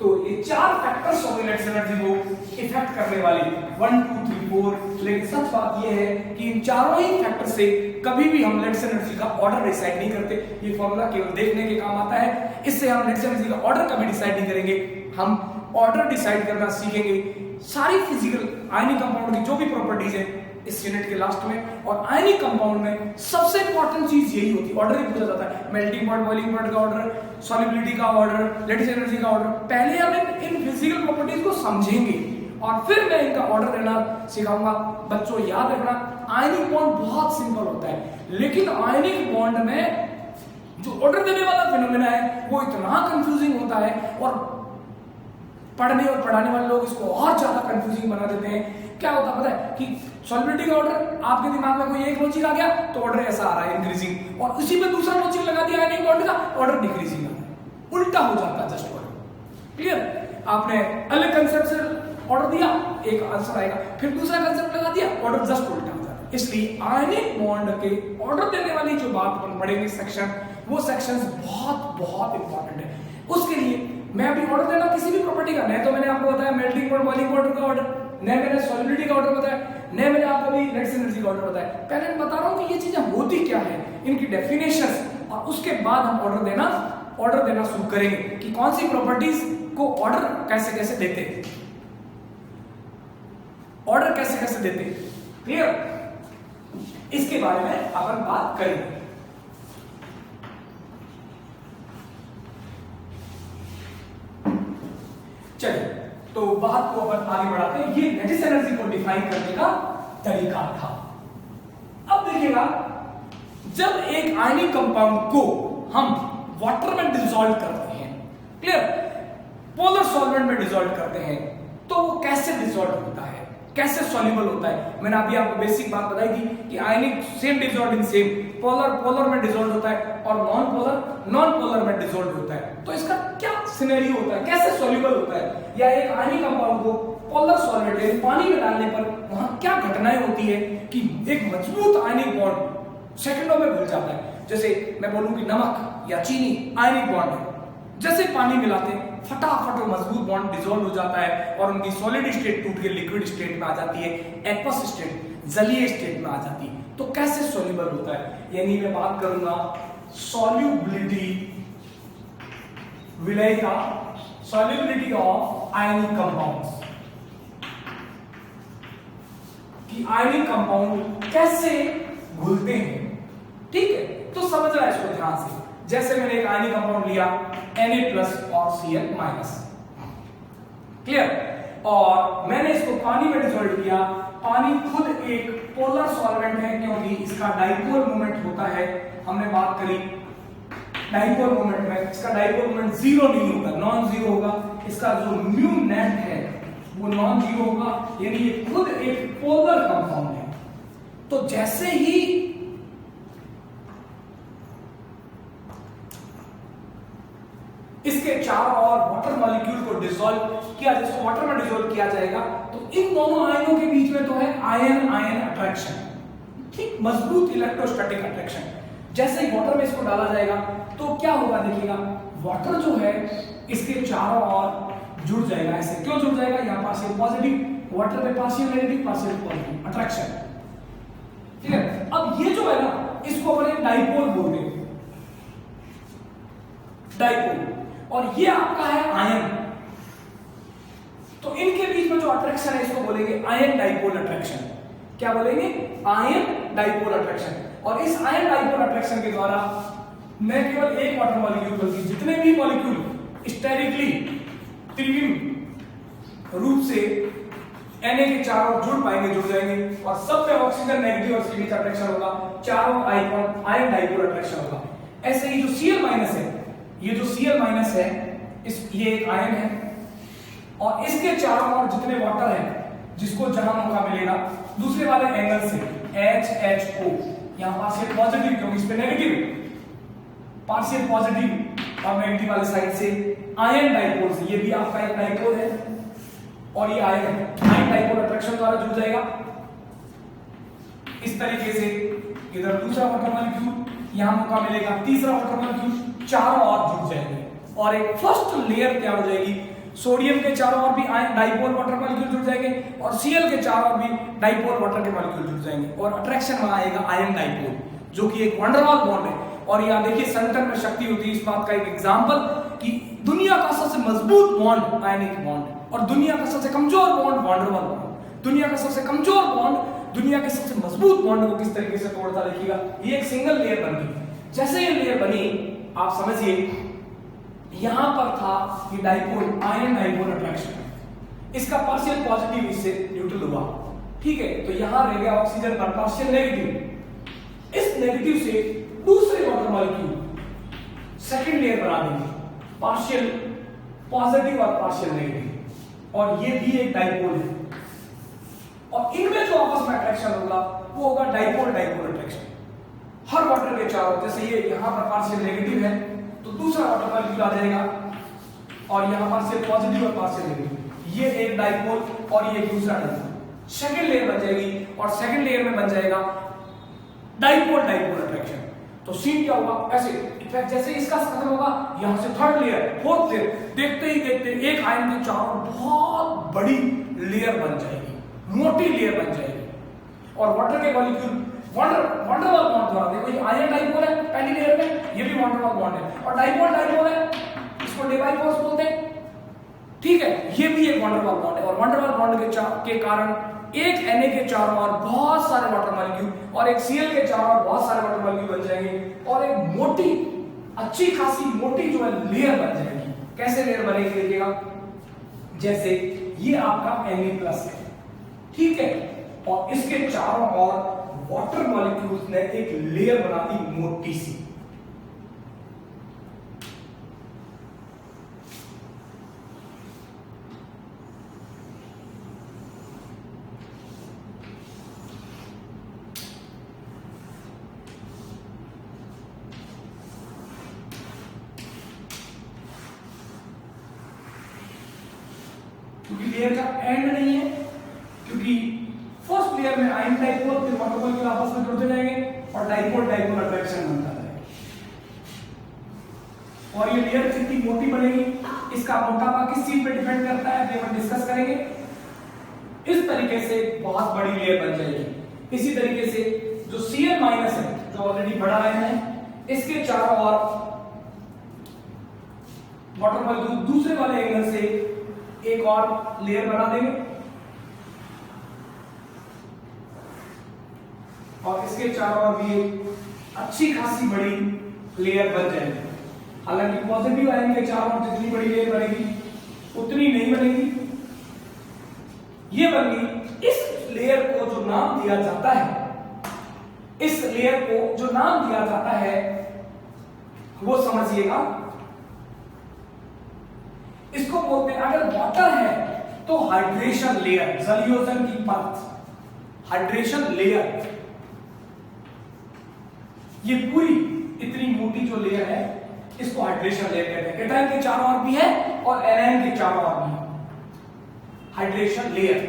तो ये चार factors होंगे lattice energy को इफेक्ट करने वाले 1 2 3 4। लेकिन सच बात ये है कि इन चारों ही फैक्टर से कभी भी हम लेटिस एनर्जी का ऑर्डर डिसाइड नहीं करते। ये फॉर्मूला केवल देखने के काम आता है, इससे हम लेटिस एनर्जी का ऑर्डर कभी डिसाइड नहीं करेंगे। हम ऑर्डर डिसाइड करना सीखेंगे सारी फिजिकल आयनिक कंपाउंड की जो भी प्रॉपर्टीज है इस यूनिट के लास्ट में। और आयनिक कंपाउंड में सबसे इंपॉर्टेंट चीज यही होती है, ऑर्डर ही पूछा जाता है, मेल्टिंग पॉइंट, बॉइलिंग पॉइंट का ऑर्डर, सॉल्युबिलिटी का ऑर्डर, लेटिस एनर्जी का ऑर्डर। पहले हम इन फिजिकल प्रॉपर्टीज को समझेंगे और फिर मैं इनका ऑर्डर देना सिखाऊंगा। बच्चों याद रखना, आयनिक बॉन्ड बहुत सिंपल होता है, लेकिन आयनिक बॉन्ड में जो ऑर्डर देने वाला फिनोमेना है वो इतना कंफ्यूजिंग होता है और पढ़ने और पढ़ाने वाले लोग इसको और ज्यादा कंफ्यूजिंग बना देते हैं। क्या होता पता है कि सॉल्युबिलिटी का ऑर्डर आपके दिमाग में कोई एक लॉजिक आ गया तो ऑर्डर ऐसा आ रहा है इंक्रीजिंग, और उसी पे दूसरा लॉजिक लगा दिया आयनिक बॉन्ड का, ऑर्डर डिक्रीजिंग आ रहा है, उल्टा हो जाता है जस्ट ऑर्डर। क्लियर? आपने अलग कंसेप्ट से ऑर्डर दिया, एक आंसर आएगा, फिर दूसरा कंसेप्ट लगा दिया, ऑर्डर जस्ट उल्टा हो जाता है। इसलिए आयनिक बॉन्ड के ऑर्डर देने वाली जो बात अपन पढ़ेंगे सेक्शन, वो सेक्शंस बहुत बहुत इंपॉर्टेंट है। उसके लिए मैं अभी ऑर्डर देना किसी भी प्रॉपर्टी का, नहीं तो मैंने आपको बताया मेल्टिंग पॉइंट, बॉइलिंग पॉइंट का ऑर्डर, नहीं मैंने सॉल्युबिलिटी का ऑर्डर बताया, नहीं मैंने आपको अभी लेटिस एनर्जी का ऑर्डर बताया। पहले मैं बता रहा हूं कि ये चीजें होती क्या है, इनकी डेफिनेशंस, और उसके बाद हम ऑर्डर देना शुरू करेंगे कि कौन सी प्रॉपर्टीज को ऑर्डर कैसे कैसे देते हैं, ऑर्डर कैसे कैसे देते हैं। क्लियर? इसके बारे में अपन बात करेंगे। चलिए तो बात को अपन आगे बढ़ाते हैं। ये लेटिस एनर्जी को डिफाइन करने का तरीका था। अब देखिएगा, जब एक आयनिक कंपाउंड को हम वाटर में डिसॉल्व करते हैं, क्लियर, पोलर सॉल्वेंट में डिसॉल्व करते हैं, तो वो कैसे डिसॉल्व होता है, कैसे सॉल्युबल होता है। मैंने अभी आपको बेसिक बात बताई थी कि ionic same dissolve in same, polar में डिसॉल्व होता है और नॉन पोलर में डिसॉल्व होता है। तो इसका क्या सिनेरियो होता है, कैसे सॉल्युबल होता है, या एक आयनिक कंपाउंड को पोलर सॉल्वेंट यानी पानी में डालने पर वहां क्या घटनाएं होती है कि एक मजबूत आयनिक बॉन्ड सेकंडों में घुल जाता है। जैसे मैं बोलूं कि नमक या चीनी आयनिक बॉन्ड है, जैसे पानी मिलाते हैं फटाफट वो मजबूत बॉन्ड डिसॉल्व हो जाता है और उनकी सॉलिड स्टेट टूट के लिक्विड स्टेट में आ जाती है, एक्वस स्टेट, जलीय स्टेट में आ जाती है। तो कैसे सॉल्युबल होता है, यानी मैं बात करूंगा सॉल्युबिलिटी, विलय का सॉल्युबिलिटी ऑफ आयनिक कंपाउंड्स, कि आयनिक कंपाउंड कैसे घुलते हैं। ठीक है, तो समझ रहा है इसको ध्यान से। जैसे मैंने एक आयनिक कंपाउंड लिया Na+ और Cl-, क्लियर, और मैंने इसको पानी में डिसॉल्व किया। पानी खुद एक पोलर सॉल्वेंट है क्योंकि इसका डाइपोल मोमेंट होता है, हमने बात करी डाइपोल मोमेंट में, इसका डाइपोल मोमेंट जीरो नहीं होगा, नॉन जीरो होगा। इसका जो म्यू नेट है वो नॉन जीरो होगा, यानी ये खुद एक पोलर कंपाउंड है। तो जैसे ही इसके चारों ओर वाटर मॉलिक्यूल को डिसॉल्व किया, जिसको वाटर में डिसॉल्व किया जाएगा, तो इन दोनों आयनों के बीच में तो है आयन आयन अट्रैक्शन, ठीक, मजबूत इलेक्ट्रोस्टैटिक अट्रैक्शन। जैसे ही वाटर में इसको डाला जाएगा तो क्या होगा, देखिएगा वाटर जो है इसके चारों ओर जुड़ जाएगा। ऐसे क्यों जुड़ जाएगा, यहां पार्शियल पॉजिटिव, वाटर में partial negative, partial positive attraction, ठीक है। अब ये जो है ना, इसको अपने डाइपोल बोलते हैं, डाइपोल, और ये आपका है आयन। तो इनके बीच में जो अट्रैक्शन है इसको बोलेंगे आयन डाइपोल अट्रैक्शन। क्या बोलेंगे, आयन डाइपोल अट्रैक्शन। और इस आयन डाइपोल अट्रैक्शन के द्वारा न केवल एक वाटर मॉलिक्यूल बल्कि जितने भी मॉलिक्यूल स्टेरिकली त्रिविम रूप से Na के चारों जुड़ पाएंगे, जुड़ जाएंगे, और सब में ऑक्सीजन नेगेटिव और सीरीज अट्रैक्शन होगा, चारों आयन आयन डाइपोल अट्रैक्शन होगा। ऐसे ही जो Cl- है, ये जो Cl- है ये एक आयन है, और इसके चारों ओर जितने वाटर है जिसको जहां मौका मिलेगा दूसरे वाले एंगल से HHO, यहां पार्शियल पॉजिटिव क्योंकि इस पे नेगेटिव है, पार्शियल पॉजिटिव और नेगेटिव वाले साइड से आयन डाइपोल से, ये भी आपका एक डाइपोल है और ये आयन डाइपोल अट्रैक्शन द्वारा जुड़ जाएगा। इस तरीके से इधर दूसरा वाटर मॉलिक्यूल, यहां मौका मिलेगा तीसरा वाटर मॉलिक्यूल, चारों ओर जुड़ जाएंगे और एक फर्स्ट लेयर तैयार हो जाएगी। सोडियम के चारों ओर भी डाइपोल वाटर मॉलिक्यूल जुड़ जाएंगे और Cl के चारों ओर भी डाइपोल वाटर के मॉलिक्यूल जुड़ जाएंगे और अट्रैक्शन बनाएगा आयन डाइपोल, जो कि एक वंडरवॉल बॉन्ड है। और यहां देखिए सेंटर में शक्ति होती है, इस बात का एक एग्जांपल कि दुनिया का सबसे मजबूत बॉन्ड आयनिक बॉन्ड और दुनिया का सबसे कमजोर बॉन्ड वंडरवॉल बॉन्ड। दुनिया का सबसे कमजोर बॉन्ड दुनिया के सबसे मजबूत बॉन्ड को किस तरीके से तोड़ता, देखिएगा ये एक सिंगल लेयर बन गई। जैसे ये लेयर बनी, आप समझिए यहां पर था ये डाइपोल, आयन डाइपोल अट्रैक्शन, इसका पार्शियल पॉजिटिव इससे न्यूट्रल हुआ, ठीक है। तो यहां रह गया ऑक्सीजन का पार्शियल नेगेटिव, इस नेगेटिव से दूसरे वाटर मॉलिक्यूल सेकंड लेयर बना देंगे, पार्शियल पॉजिटिव और पार्शियल नेगेटिव, और ये भी एक डाइपोल है। और इनमें जो आपस में अट्रैक्शन होगा वो होगा डाइपोल डाइपोल अट्रैक्शन। हर वाटर के चारों, जैसे ये यहां पर पार्शियल नेगेटिव है तो दूसरा वाटर मॉलिक्यूल आ जाएगा और यहां पार्शियल पॉजिटिव और पार्शियल नेगेटिव, ये एक डाइपोल और ये दूसरा डाइपोल, सेकंड लेयर बन जाएगी और सेकंड लेयर में बन जाएगा डाइपोल डाइपोल अट्रैक्शन। तो सीन क्या होगा, ऐसे जैसे इसका खत्म होगा यहां से थर्ड लेयर, फोर्थ लेयर, देखते ही देखते एक आयन के चारों बहुत बड़ी लेयर बन जाएगी, मोटी लेयर बन जाएगी। और वाटर के मॉलिक्यूल वंडरवॉल बॉन्ड द्वारा, देखो ये आयन डाइपोल है पहली लेयर में, ये भी वंडरवॉल बॉन्ड है, और डाइपोल डाइपोल है, इसको डेबाइपोल्स बोलते हैं, ठीक है। ये भी एक वंडरवॉल बॉन्ड है और वंडरवॉल बॉन्ड के कारण एक Na के चारों ओर बहुत सारे वाटर मॉलिक्यूल और एक Cl के चारों ओर बहुत सारे वाटर मॉलिक्यूल बन जाएंगे और एक मोटी, अच्छी खासी मोटी जो है लेयर बन जाएगी। कैसे लेयर बनेगी, देखिएगा जैसे ये आपका Na+ है, ठीक है, और इसके चारों ओर वाटर मॉलिक्यूल्स ने एक लेयर बना दी मोटी सी। क्योंकि लेयर का एंड नहीं है, क्योंकि फर्स्ट लेयर में आयन डाइपोल फिर वाटर मॉलिक्यूल आपस में जुड़ते जाएंगे और डाइपोल डाइपोल अट्रैक्शन बनता है। और ये लेयर कितनी मोटी बनेगी, इसका मोटापा किस चीज पे डिपेंड करता है, अभी हम डिस्कस करेंगे। इस तरीके से बहुत बड़ी लेयर बन जाएगी। इसी तरीके से जो Cl- है, जो ऑलरेडी बड़ा आयन है, इसके चारों ओर वाटर मॉलिक्यूल दूसरे वाले एंगल से एक और लेयर बना देंगे और इसके चारों ओर भी अच्छी खासी बड़ी लेयर बन जाएगी। हालांकि पॉजिटिव आयन के चारों ओर जितनी बड़ी लेयर बनेगी उतनी नहीं बनेगी, ये बन गई। इस लेयर को जो नाम दिया जाता है, इस लेयर को जो नाम दिया जाता है वो समझिएगा, इसको बोलते हैं, अगर वाटर है तो हाइड्रेशन लेयर, जलयोजन की परत, हाइड्रेशन लेयर। ये पूरी इतनी मोटी जो लेयर है इसको हाइड्रेशन लेयर कहते हैं। केटाइन के चारों ओर भी है और एनायन के चारों ओर भी है, हाइड्रेशन लेयर।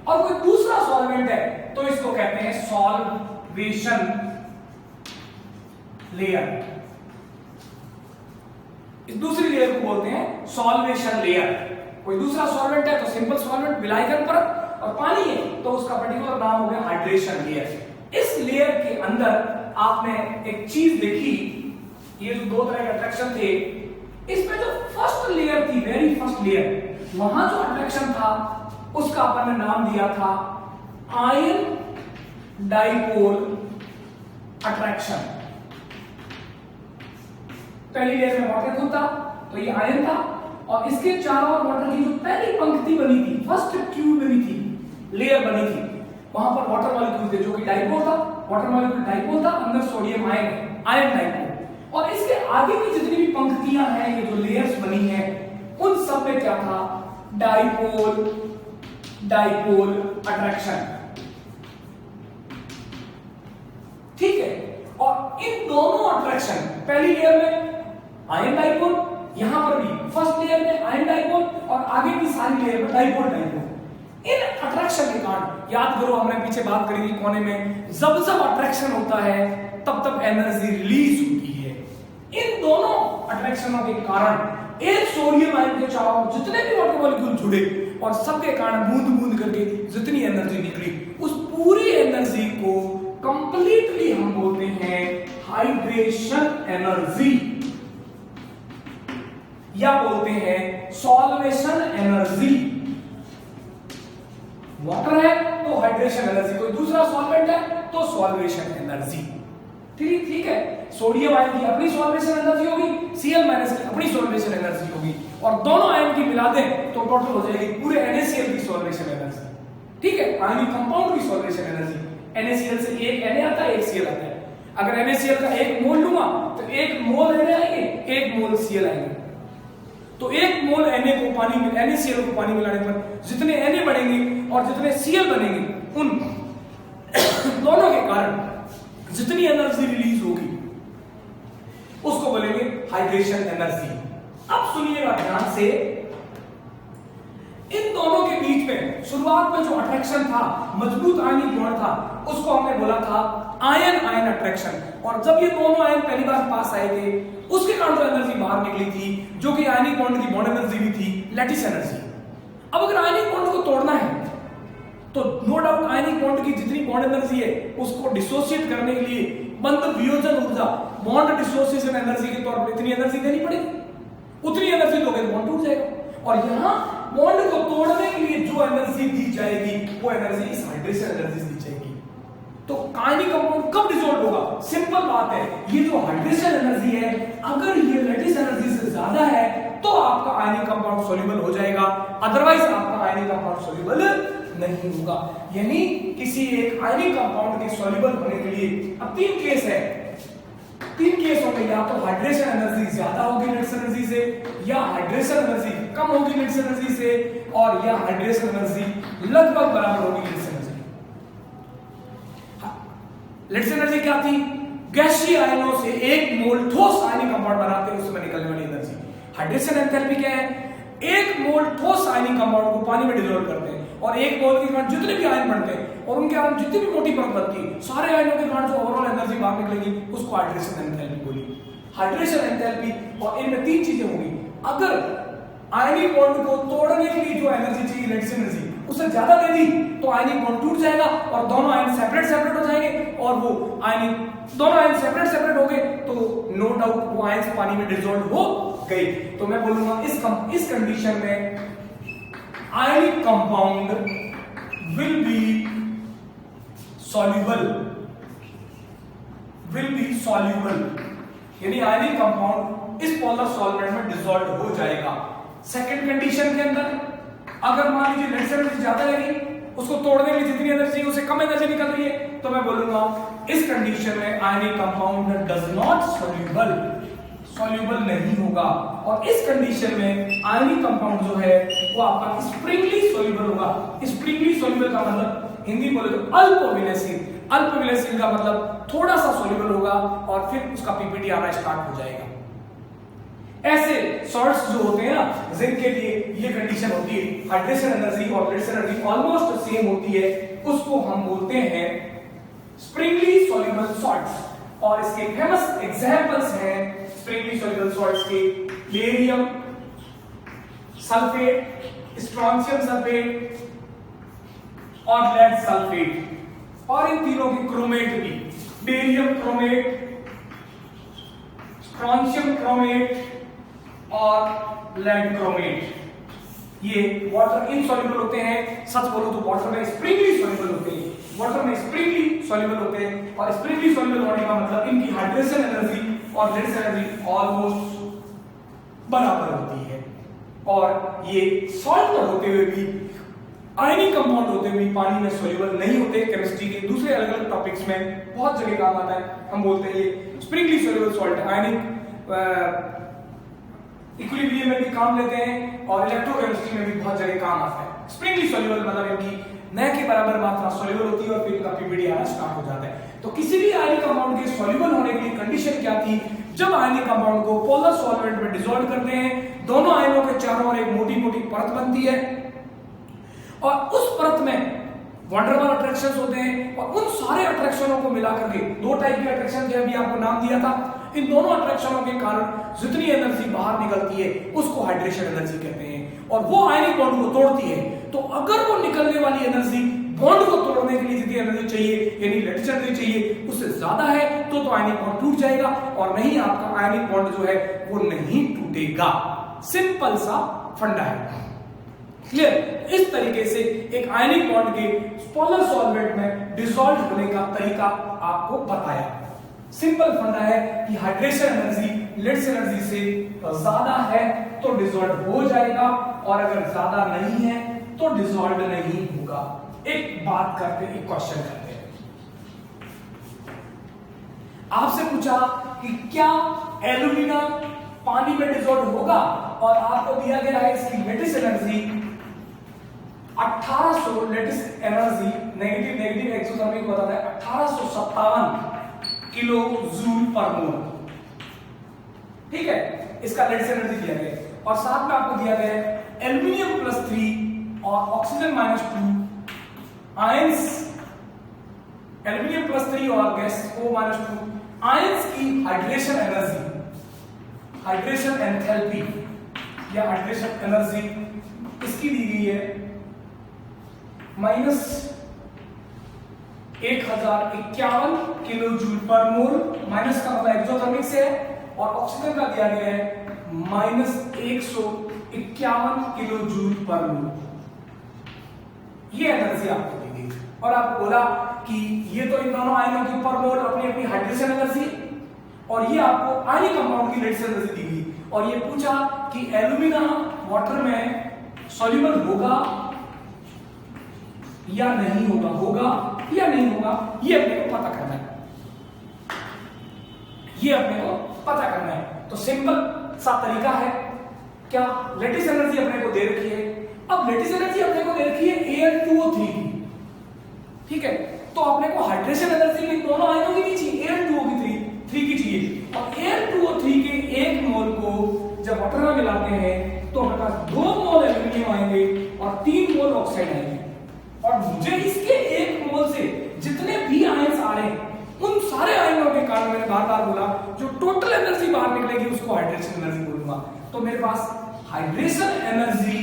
और कोई दूसरा सॉल्वेंट है तो इसको कहते हैं सॉल्वेशन लेयर। इस दूसरी लेयर को बोलते हैं सॉल्वेशन लेयर। कोई दूसरा सॉल्वेंट है तो सिंपल सॉल्वेंट, विलायकन परत, और पानी है तो उसका पर्टिकुलर नाम हो गया हाइड्रेशन लेयर। इस लेयर के अंदर आपने एक चीज देखी, ये जो दो तरह के अट्रैक्शन थे, इसमें जो फर्स्ट लेयर थी, वेरी फर्स्ट लेयर, वहां जो अट्रैक्शन था उसका अपन ने नाम दिया था आयन डाइपोल अट्रैक्शन। पहली लेयर में वाटर खूब था तो ये आयन था, और इसके चारों ओर वाटर की जो पहली पंक्ति बनी थी, फर्स्ट ट्यूब बनी थी, लेयर बनी थी, वहां पर वाटर मॉलिक्यूल थे जो कि डाइपोल था, वाटर मॉलिक्यूल डाइपोल था, अंदर सोडियम आयन है, आयन डाइपोल। और इसके आगे की जितनी भी पंक्तियां हैं, ये जो लेयर्स बनी हैं, उन सब में क्या था, डाइपोल डाइपोल अट्रैक्शन। ठीक है, और इन दोनों अट्रैक्शन, पहली लेयर में आयन डाइपोल, यहां पर भी फर्स्ट लेयर में आयन डाइपोल, और आगे की सारी लेयर में डाइपोल डाइपोल। इन अट्रैक्शन के कारण, याद करो हमने पीछे बात करी थी कोने में, जब जब अट्रैक्शन होता है तब तब एनर्जी रिलीज होती है। इन दोनों अट्रैक्शनों के कारण एक सोडियम आयन के चारों जितने भी वाटर मॉलिक्यूल जुड़े और सबके कारण बूंद बूंद करके जितनी एनर्जी निकली, उस पूरी एनर्जी को कंप्लीटली हम बोलते हैं हाइड्रेशन एनर्जी, या बोलते हैं सॉल्वेशन एनर्जी। वाटर है तो हाइड्रेशन एनर्जी, कोई दूसरा सॉल्वेंट है तो सॉल्वेशन एनर्जी। ठीक है, सोडियम आयन की अपनी सॉल्वेशन एनर्जी होगी, Cl- की अपनी सॉल्वेशन एनर्जी होगी, और दोनों आयन की मिला दें तो टोटल हो जाएगी पूरे NaCl की सॉल्वेशन एनर्जी। ठीक है, आयनिक कंपाउंड की सॉल्वेशन एनर्जी, NaCl से एक Na आता है, एक Cl आता है। अगर NaCl का एक मोल लूंगा तो एक मोल Na आएंगे, एक मोल Cl आएंगे। तो एक मोल Na को पानी में, NaCl को पानी मिलाने पर जितने Na बढ़ेंगे और जितने Cl बनेंगे, उन दोनों के कारण जितनी एनर्जी रिलीज होगी उसको बोलेंगे हाइड्रेशन एनर्जी। अब सुनिएगा ध्यान से, इन दोनों के बीच में शुरुआत में जो अट्रैक्शन था, मजबूत आयनिक बॉन्ड था, उसको हमने बोला था आयन आयन अट्रैक्शन। और जब ये दोनों आयन पहली बार पास आए थे, उसके कारण जो एनर्जी बाहर निकली थी, जो कि आयनिक बॉन्ड की बॉन्ड एनर्जी भी थी, लैटिस एनर्जी। अब अगर आयनिक बॉन्ड को तोड़ना है तो नो डाउट आयनिक बॉन्ड की जितनी बॉन्ड एनर्जी है उसको डिसोसिएट करने के लिए बंध वियोजन ऊर्जा, बॉन्ड डिसोसिएशन एनर्जी के तौर पर इतनी एनर्जी देनी पड़ेगी। उतनी एनर्जी दोगे तो बॉन्ड टूट जाएगा। और यहां बॉन्ड को तोड़ने के लिए जो एनर्जी दी जाएगी वो एनर्जी इस हाइड्रेशन एनर्जी से दी जाएगी। तो आयनिक कंपाउंड कब डिसॉल्व होगा? सिंपल बात है, ये जो हाइड्रेशन एनर्जी है, अगर ये लैटिस एनर्जी से ज्यादा है तो आपका आयनिक कंपाउंड सॉल्युबल हो जाएगा, अदरवाइज आपका आयनिक कंपाउंड सॉल्युबल नहीं होगा। यानी किसी एक आयनिक कंपाउंड के सॉल्युबल होने के लिए अब तीन केस है, तीन केस होंगे, या तो हाइड्रेशन एनर्जी ज्यादा होगी लैटिस एनर्जी से, या हाइड्रेशन एनर्जी कम होगी लैटिस एनर्जी से, और या हाइड्रेशन एनर्जी लगभग बराबर होगी लैटिस एनर्जी। लैटिस एनर्जी क्या थी? गैसीय आयनों से एक मोल ठोस आयनिक कंपाउंड बनाते हैं, उसमें निकलने वाली एनर्जी। हाइड्रेशन एंथैल्पी क्या है? एक मोल ठोस आयनिक कंपाउंड को पानी में डिसॉल्व करते हैं, और एक मोल के कारण जितने भी आयन बनते हैं और उनके कारण जितनी भी मोटी परत बनती है, सारे आयनों के कारण जो ओवरऑल एनर्जी बाहर निकलेगी उसको हाइड्रेशन एंथैल्पी बोली। हाइड्रेशन एंथैल्पी, और इनमें तीन चीजें होंगी। अगर आयनिक बॉन्ड को तोड़ने के लिए जो एनर्जी चाहिए लैटिस एनर्जी उससे ज्यादा दे दी तो आयनिक बॉन्ड टूट जाएगा और दोनों आयन सेपरेट सेपरेट हो जाएंगे, और वो आयनिक दोनों आयन सेपरेट सेपरेट हो गए तो नो डाउट वो आयन पानी में डिसॉल्व हो गई। तो मैं बोलूंगा इस कंडीशन में ionic compound will be soluble, यानी आयनिक कंपाउंड इस पोलर सॉल्वेंट में डिसॉल्व हो जाएगा। सेकंड कंडीशन के अंदर अगर मान लीजिए लेट से एनर्जी ज्यादा लगी, उसको तोड़ने के लिए जितनी एनर्जी उससे कम एनर्जी निकल रही है, तो मैं बोलूंगा इस कंडीशन में ionic compound does not soluble नहीं होगा। और इस कंडीशन में आयनिक कंपाउंड जो है वो आपका स्प्रिंगली सॉल्यूबल होगा। स्प्रिंगली सॉल्यूबल का मतलब हिंदी बोले तो अल्पविलयशील। अल्पविलयशील का मतलब थोड़ा सा सॉल्यूबल होगा और फिर उसका पीपीटी आना स्टार्ट हो जाएगा। ऐसे सॉल्ट्स जो होते हैं ना, जिंक के लिए ये कंडीशन होती है, हाइड्रेशन एनर्जी और लेट एनर्जी ऑलमोस्ट सेम होती है, उसको हम बोलते हैं स्प्रिंगली सॉल्युबल सॉल्ट्स। और इसके फेमस एग्जांपल्स हैं स्प्रिंगली सॉल्युबल सॉल्ट्स के बेरियम सल्फेट, स्ट्रोंशियम सल्फेट और लेड सल्फेट। और इन तीनों के क्रोमेट भी, बेरियम क्रोमेट, स्ट्रोंशियम क्रोमेट और लेड क्रोमेट, ये वाटर इनसॉल्युबल होते हैं। सच बोलो तो वाटर में स्प्रिंगली सॉल्युबल होते हैं, वाटर में स्प्रिंगली सॉल्युबल होते हैं। और स्प्रिंगली सॉल्युबल होने का मतलब इनकी हाइड्रेशन एनर्जी और लेट एनर्जी ऑलमोस्ट बराबर होती है। और ये सॉल्ट होते हुए भी, आयनिक कंपाउंड होते हुए पानी में सॉल्युबल नहीं होते। केमिस्ट्री के दूसरे अलग अलग टॉपिक्स में बहुत जगह काम आता है। हम बोलते हैं ये Sprüngli soluble salt ionic equilibrium में भी काम लेते हैं और इलेक्ट्रोकेमिस्ट्री में भी बहुत जगह काम आता है। स्प्रिंगली सॉल्युबल मतलब इनकी न के बराबर मात्रा सॉल्युबल होती है और फिर इनका पीपीडी आना स्टार्ट हो जाता है। तो किसी भी आयनिक कंपाउंड के सॉल्युबल होने की कंडीशन क्या थी? जब आयनिक कंपाउंड को पोलर सॉल्वेंट में डिसॉल्व करते हैं, दोनों आयनों के चारों ओर एक मोटी मोटी परत बनती है और उस परत में वंडरवॉल अट्रैक्शंस होते हैं। और उन सारे अट्रैक्शनों को मिलाकर के दो टाइप के अट्रैक्शन जो अभी आपको नाम दिया था, इन दोनों अट्रैक्शनों के कारण जितनी एनर्जी बाहर निकलती है उसको हाइड्रेशन एनर्जी कहते हैं। और वो आयनिक बॉन्ड को तोड़ती है। तो अगर वो निकलने वाली एनर्जी बॉन्ड को तोड़ने के लिए जितनी एनर्जी चाहिए यानी लेटिस एनर्जी चाहिए उससे ज्यादा है तो आयनिक बॉन्ड टूट जाएगा, और नहीं आपका आयनिक बॉन्ड जो है वो नहीं टूटेगा। सिंपल सा फंडा है। क्लियर? इस तरीके से एक आयनिक बॉन्ड के पोलर सॉल्वेंट में डिसॉल्व होने का तरीका आपको बताया। सिंपल फंडा है कि हाइड्रेशन एनर्जी लेट्स एनर्जी से ज्यादा है तो डिसॉल्व हो जाएगा, और अगर ज्यादा नहीं है तो डिसॉल्व नहीं होगा। एक बात करते, एक क्वेश्चन करते हैं। आपसे पूछा कि क्या एल्यूमिना पानी में डिसॉल्व होगा, और आपको दिया गया है इसकी lattice energy 1800 lattice energy negative exothermic बताता है 1857 किलो जूल पर मोल। ठीक है, इसका लेटिस एनर्जी दिया गया है। और साथ में आपको दिया गया है एल्यूमिनियम +3 और ऑक्सीजन -2 आयंस, एल्यूमिनियम +3 और गैस O-2 आयंस की हाइड्रेशन एनर्जी, हाइड्रेशन एंथैल्पी या हाइड्रेशन एनर्जी इसकी दी गई है -1051 किलो जूल पर मोल। माइनस का मतलब एक्सोथर्मिक से है, और ऑक्सीजन का दिया गया है -151 किलो जूल पर मोल। ये एनर्जी आपको दी गई, और आपको बोला कि ये तो इन दोनों आयनों की पर मोल अपनी अपनी हाइड्रेशन एनर्जी, और ये आपको आयनिक कंपाउंड की लेटिस एनर्जी दी गई। और ये पूछा कि एल्यूमिना वाटर में सॉल्युबल होगा या नहीं होगा, होगा या नहीं होगा, ये अपने को पता करना है, ये अपने को पता करना है। तो सिंपल सा तरीका है, क्या लेटिस एनर्जी अपने को दे रखी है। अब लेटिस एनर्जी अपने को दे रखी है Al2O3 की, ठीक है, तो अपने को हाइड्रेशन एनर्जी भी दोनों आयनों की नहीं चाहिए, Al2O3 की चाहिए। और Al2O3 के 1 मोल को जब वाटर में मिलाते हैं तो हमारे पास 2 मोल एल्यूमिनियम आएंगे और 3 मोल ऑक्साइड आएंगे। और मुझे इसके 1 मोल से जितने भी आयंस आ रहे हैं उन सारे आयनों के कारण मैंने बार बार बोला जो टोटल एनर्जी बाहर निकलेगी उसको हाइड्रेशन एनर्जी बोलूंगा। तो मेरे पास हाइड्रेशन एनर्जी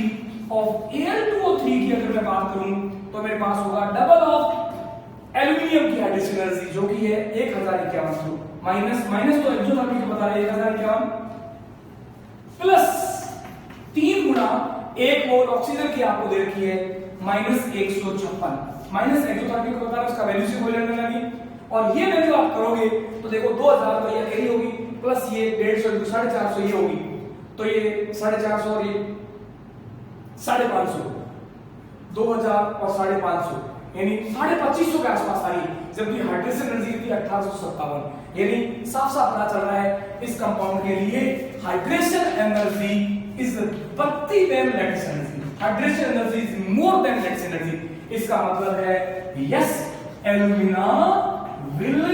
ऑफ Al2O3 की अगर मैं बात करूं तो मेरे पास होगा डबल ऑफ एल्यूमिनियम की हाइड्रेशन एनर्जी जो कि है 1051 माइनस तो एक्सोथर्मिक बता रहे 1051 प्लस 3 गुना 1 मोल ऑक्सीजन की आपको दे रखी है -156 माइनस एक्सोथर्मिक बता रहा उसका वैल्यू से कोई लेने लगी। और ये वैल्यू आप करोगे तो देखो 2000 तो ये अकेली होगी, प्लस ये 150 450 ये होगी, तो ये 450 और ये 550 2000 और 550, यानी 2550 के आसपास आई, जबकि हाइड्रेशन एनर्जी थी 1857। यानी साफ साफ पता चल रहा है इस कंपाउंड के लिए hydration energy is better than lattice energy, hydration energy is more than lattice energy. इसका मतलब है yes, alumina will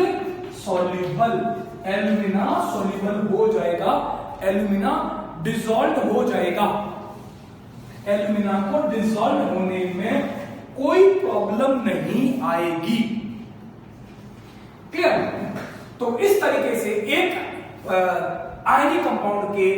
soluble, alumina soluble हो जाएगा, एल्यूमिना डिसॉल्व हो जाएगा, एल्यूमिना को डिसॉल्व होने में कोई प्रॉब्लम नहीं आएगी। क्लियर? तो इस तरीके से एक आयनिक कंपाउंड के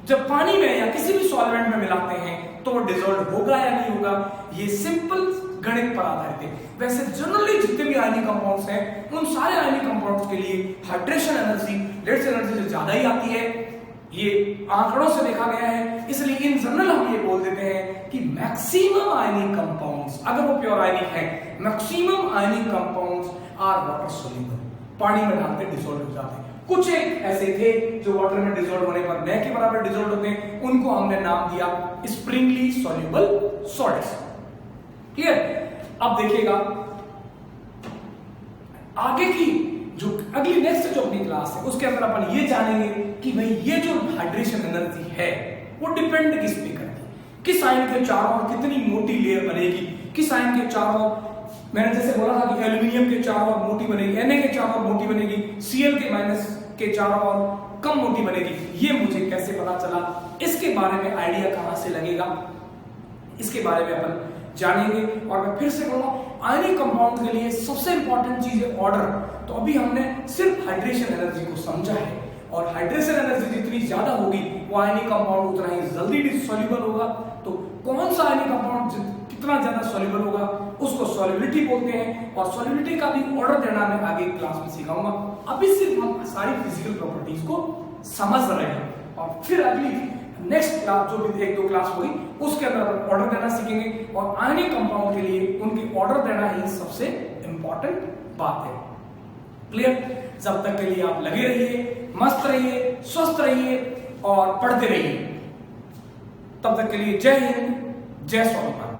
जब पानी में या किसी भी सॉल्वेंट में मिलाते हैं तो वो डिसॉल्व होगा या नहीं होगा, ये सिंपल गणित पर आधारित है। वैसे जनरली जितने भी आयनिक कंपाउंड्स हैं उन सारे आयनिक कंपाउंड्स के लिए हाइड्रेशन एनर्जी लैटिस एनर्जी से ज्यादा ही आती है, ये आंकड़ों से देखा गया है। इसलिए इन जनरल हम ये बोल देते हैं कि मैक्सिमम आयनिक कंपाउंड्स, अगर वो प्योर आयनिक है, maximum ionic compounds are water soluble, पानी में डालते डिसॉल्व हो जाते हैं। कुछ एक ऐसे थे जो वाटर में डिसॉल्व होने पर न के बराबर डिसॉल्व होते हैं, उनको हमने नाम दिया स्प्रिंगली सॉल्युबल सॉल्ट्स। क्लियर? अब देखिएगा आगे की जो अगली नेक्स्ट जो अपनी क्लास है उसके अंदर अपन ये जानेंगे कि भाई ये जो हाइड्रेशन एनर्जी है वो डिपेंड किस पे करती है, किस आयन के चारों ओर कितनी मोटी लेयर बनेगी, किस आयन के चारों ओर, मैंने जैसे बोला था कि एल्यूमिनियम के चारों ओर मोटी बनेगी, Na के चारों ओर मोटी बनेगी, Cl के माइनस के चारों ओर कम मोटी बनेगी, ये मुझे कैसे पता चला, इसके बारे में आइडिया कहां से लगेगा, इसके बारे में अपन जानेंगे। और मैं फिर से कहूंगा आयनिक कंपाउंड के लिए सबसे इंपॉर्टेंट चीज है ऑर्डर। तो अभी हमने सिर्फ हाइड्रेशन एनर्जी को समझा है, और हाइड्रेशन एनर्जी जितनी ज्यादा होगी वो आयनिक कंपाउंड उतना ही जल्दी डिसॉल्युबल होगा। तो कौन सा आयनिक कंपाउंड कितना ज्यादा सॉल्युबल होगा उसको सॉल्युबिलिटी बोलते हैं, और सॉल्युबिलिटी का भी ऑर्डर देना मैं आगे क्लास में सिखाऊंगा। अभी सिर्फ हम सारी फिजिकल प्रॉपर्टीज को समझ रहे हैं, और फिर अगली नेक्स्ट क्लास जो भी 1-2 क्लास होगी उसके अंदर अपन ऑर्डर देना सीखेंगे, और आयनिक कंपाउंड के लिए उनके ऑर्डर देना ही सबसे इंपॉर्टेंट बात है। क्लियर? जब तक के लिए आप लगे रहिए, मस्त रहिए, स्वस्थ रहिए और पढ़ते रहिए। तब तक के लिए जय हिंद, जय स्वाभिमान।